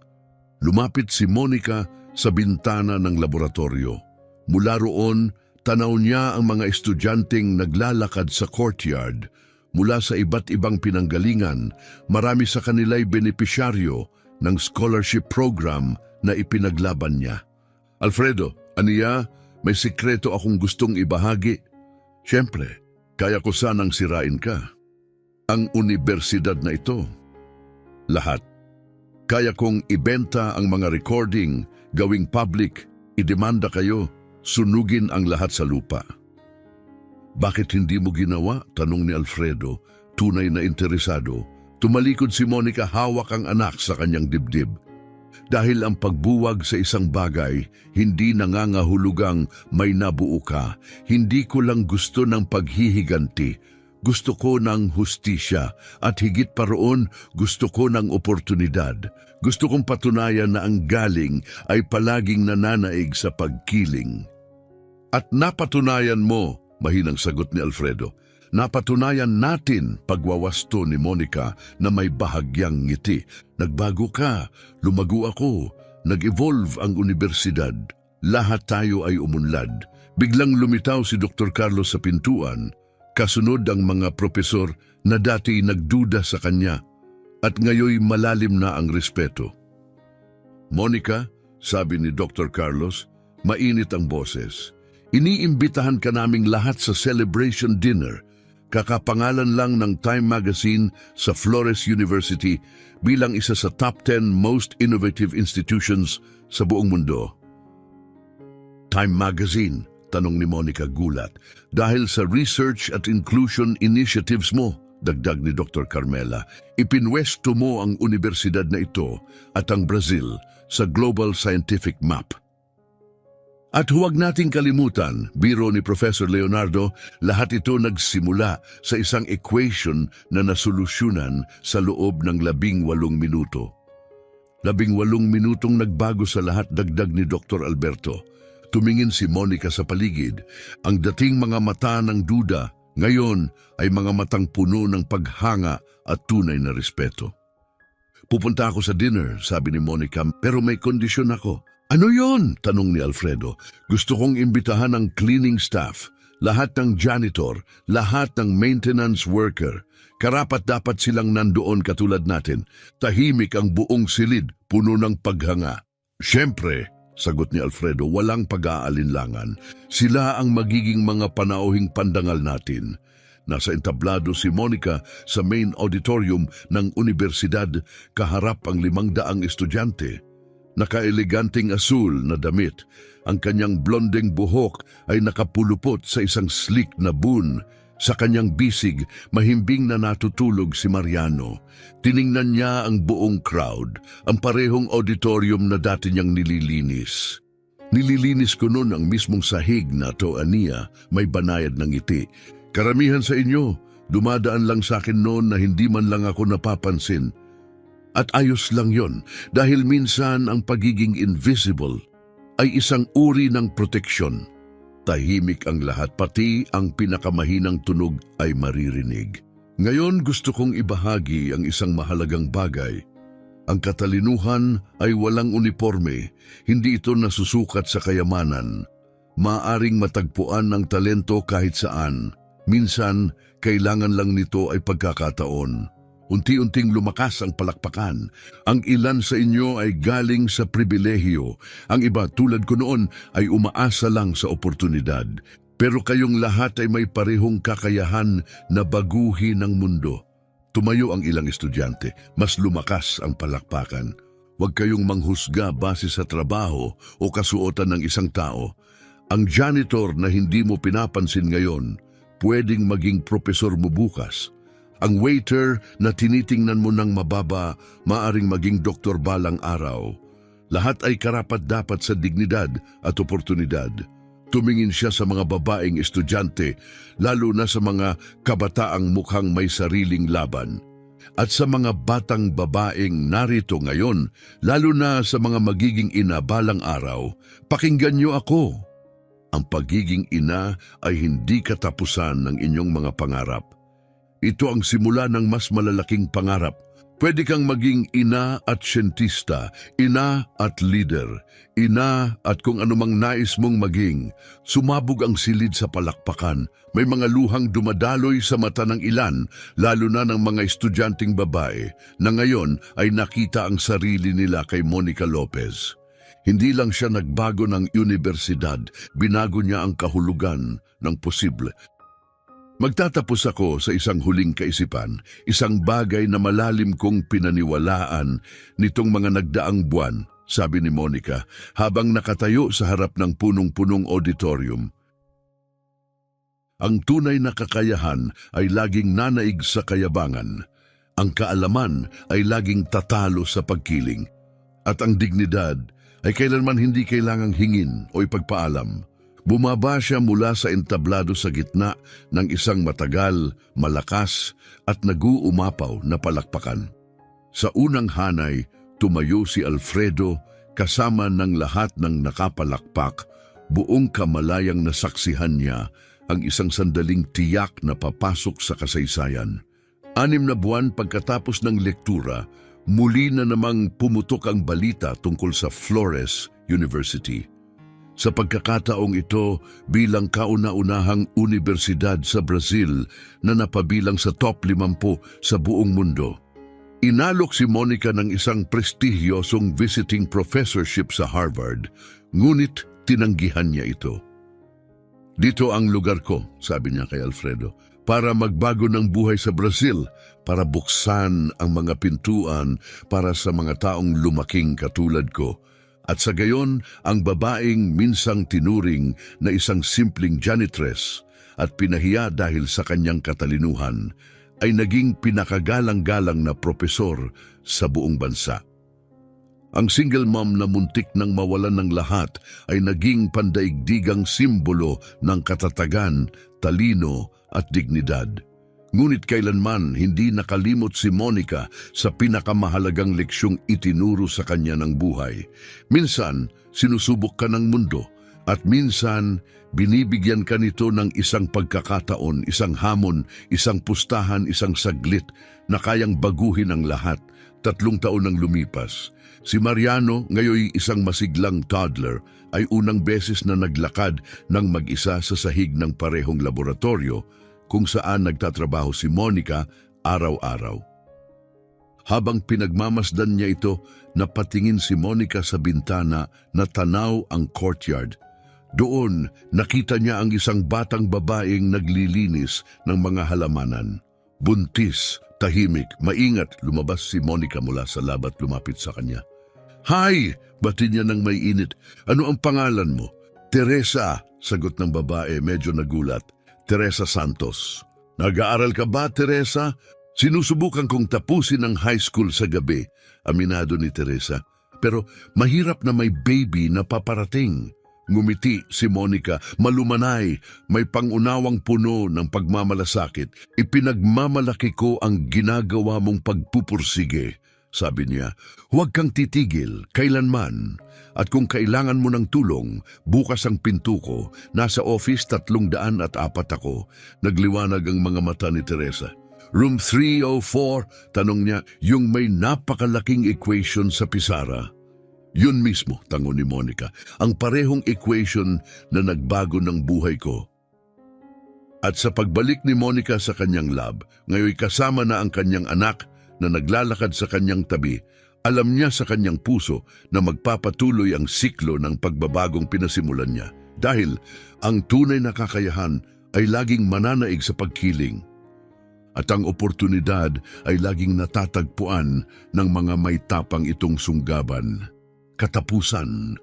Speaker 1: Lumapit si Monica sa bintana ng laboratorio. Mula roon, tanaw niya ang mga estudyanteng naglalakad sa courtyard. Mula sa iba't ibang pinanggalingan, marami sa kanila'y benepisyaryo ng scholarship program na ipinaglaban niya. Alfredo, Ania, may sikreto akong gustong ibahagi. Siyempre, kaya ko sanang sirain ka. Ang universidad na ito. Lahat. Kaya kong ibenta ang mga recording, gawing public, idemanda kayo, sunugin ang lahat sa lupa. Bakit hindi mo ginawa? Tanong ni Alfredo, tunay na interesado. Tumalikod si Monica, hawak ang anak sa kanyang dibdib. Dahil ang pagbuwag sa isang bagay, hindi nangangahulugang may nabuo ka. Hindi ko lang gusto ng paghihiganti. Gusto ko ng hustisya at higit pa roon, gusto ko ng oportunidad. Gusto kong patunayan na ang galing ay palaging nananaig sa pagkiling. At napatunayan mo, mahinang sagot ni Alfredo. Napatunayan natin, pagwawasto ni Monica, na may bahagyang ngiti. Nagbago ka, lumago ako, nag-evolve ang universidad. Lahat tayo ay umunlad. Biglang lumitaw si Dr. Carlos sa pintuan. Kasunod ang mga propesor na dati nagduda sa kanya. At ngayoy malalim na ang respeto. Monica, sabi ni Dr. Carlos, mainit ang boses. Iniimbitahan ka naming lahat sa celebration dinner. Kakapangalan lang ng Time Magazine sa Flores University bilang isa sa top 10 most innovative institutions sa buong mundo. Time Magazine, tanong ni Monica gulat. Dahil sa research at inclusion initiatives mo, dagdag ni Dr. Carmela, ipinwesto mo ang universidad na ito at ang Brazil sa global scientific map. At huwag nating kalimutan, biro ni Professor Leonardo, lahat ito nagsimula sa isang equation na nasolusyonan sa loob ng 18 minuto. 18 minutong nagbago sa lahat, dagdag ni Dr. Alberto. Tumingin si Monica sa paligid. Ang dating mga mata ng duda, ngayon ay mga matang puno ng paghanga at tunay na respeto. Pupunta ako sa dinner, sabi ni Monica, pero may kondisyon ako. Ano yon? Tanong ni Alfredo. Gusto kong imbitahan ang cleaning staff, lahat ng janitor, lahat ng maintenance worker. Karapat dapat silang nandoon katulad natin. Tahimik ang buong silid, puno ng paghanga. Siyempre, sagot ni Alfredo, walang pag-aalinlangan. Sila ang magiging mga panauhing pandangal natin. Nasa entablado si Monica sa main auditorium ng universidad, kaharap ang 500 estudyante. Naka-eleganting asul na damit, ang kanyang blondeng buhok ay nakapulupot sa isang slick na bun. Sa kanyang bisig, mahimbing na natutulog si Mariano. Tiningnan niya ang buong crowd, ang parehong auditorium na dati niyang nililinis. Nililinis ko noon ang mismong sahig na to, Ania, may banayad ng ngiti. Karamihan sa inyo, dumadaan lang sa akin noon na hindi man lang ako napapansin. At ayos lang yon, dahil minsan ang pagiging invisible ay isang uri ng proteksyon. Tahimik ang lahat, pati ang pinakamahinang tunog ay maririnig. Ngayon gusto kong ibahagi ang isang mahalagang bagay. Ang katalinuhan ay walang uniforme, hindi ito nasusukat sa kayamanan. Maaring matagpuan ng talento kahit saan. Minsan, kailangan lang nito ay pagkakataon. Unti-unting lumakas ang palakpakan. Ang ilan sa inyo ay galing sa pribilehiyo. Ang iba tulad ko noon ay umaasa lang sa oportunidad. Pero kayong lahat ay may parehong kakayahan na baguhin ang mundo. Tumayo ang ilang estudyante, mas lumakas ang palakpakan. Huwag kayong manghusga base sa trabaho o kasuotan ng isang tao. Ang janitor na hindi mo pinapansin ngayon, pwedeng maging propesor mo bukas. Ang waiter na tinitingnan mo ng mababa, maaring maging doktor balang araw. Lahat ay karapat-dapat sa dignidad at oportunidad. Tumingin siya sa mga babaeng estudyante, lalo na sa mga kabataang mukhang may sariling laban. At sa mga batang babaeng narito ngayon, lalo na sa mga magiging ina balang araw, pakinggan niyo ako. Ang pagiging ina ay hindi katapusan ng inyong mga pangarap. Ito ang simula ng mas malalaking pangarap. Pwede kang maging ina at siyentista, ina at leader, ina at kung anumang nais mong maging. Sumabog ang silid sa palakpakan. May mga luhang dumadaloy sa mata ng ilan, lalo na ng mga estudyanteng babae, na ngayon ay nakita ang sarili nila kay Monica Lopez. Hindi lang siya nagbago ng universidad, binago niya ang kahulugan ng posible. Magtatapos ako sa isang huling kaisipan, isang bagay na malalim kong pinaniwalaan nitong mga nagdaang buwan, sabi ni Monica, habang nakatayo sa harap ng punong-punong auditorium. Ang tunay na kakayahan ay laging nanaig sa kayabangan. Ang kaalaman ay laging tatalo sa pagkiling. At ang dignidad ay kailanman hindi kailangang hingin o ipagpaalam. Bumaba siya mula sa entablado sa gitna ng isang matagal, malakas at nag-uumapaw na palakpakan. Sa unang hanay, tumayo si Alfredo kasama ng lahat ng nakapalakpak. Buong kamalayang nasaksihan niya ang isang sandaling tiyak na papasok sa kasaysayan. 6 na buwan pagkatapos ng lektura, muli na namang pumutok ang balita tungkol sa Flores University. Sa pagkakataong ito, bilang kauna-unahang universidad sa Brazil na napabilang sa top 50 sa buong mundo, inalok si Monica ng isang prestigyosong visiting professorship sa Harvard, ngunit tinanggihan niya ito. Dito ang lugar ko, sabi niya kay Alfredo, para magbago ng buhay sa Brazil, para buksan ang mga pintuan para sa mga taong lumaking katulad ko. At sa gayon, ang babaeng minsang tinuring na isang simpleng janitress at pinahiya dahil sa kanyang katalinuhan, ay naging pinakagalang-galang na propesor sa buong bansa. Ang single mom na muntik nang mawalan ng lahat ay naging pandaigdigang simbolo ng katatagan, talino at dignidad. Ngunit kailanman hindi nakalimot si Monica sa pinakamahalagang leksyong itinuro sa kanya ng buhay. Minsan, sinusubok ka ng mundo at minsan, binibigyan ka nito ng isang pagkakataon, isang hamon, isang pustahan, isang saglit na kayang baguhin ang lahat. 3 taon nang lumipas. Si Mariano, ngayoy isang masiglang toddler, ay unang beses na naglakad ng mag-isa sa sahig ng parehong laboratorio kung saan nagtatrabaho si Monica araw-araw. Habang pinagmamasdan niya ito, napatingin si Monica sa bintana na tanaw ang courtyard. Doon, nakita niya ang isang batang babaeng naglilinis ng mga halamanan. Buntis, tahimik, maingat, lumabas si Monica mula sa lab at lumapit sa kanya. "Hi!" Bati niya ng may init. "Ano ang pangalan mo?" "Teresa," sagot ng babae, medyo nagulat. Teresa Santos. Nag-aaral ka ba, Teresa? Sinusubukan kong tapusin ang high school sa gabi, aminado ni Teresa. Pero mahirap na may baby na paparating. Ngumiti si Monica, malumanay, may pangunawang puno ng pagmamalasakit. Ipinagmamalaki ko ang ginagawa mong pagpupursige. Sabi niya, huwag kang titigil, kailanman. At kung kailangan mo ng tulong, bukas ang pinto ko. Nasa office 304 ako. Nagliwanag ang mga mata ni Teresa. Room 304, tanong niya, yung may napakalaking equation sa pisara. Yun mismo, tango ni Monica, ang parehong equation na nagbago ng buhay ko. At sa pagbalik ni Monica sa kanyang lab, ngayon kasama na ang kanyang anak na naglalakad sa kanyang tabi, alam niya sa kanyang puso na magpapatuloy ang siklo ng pagbabagong pinasimulan niya. Dahil ang tunay na kakayahan ay laging mananaig sa pagkiling. At ang oportunidad ay laging natatagpuan ng mga may tapang itong sunggaban. Katapusan,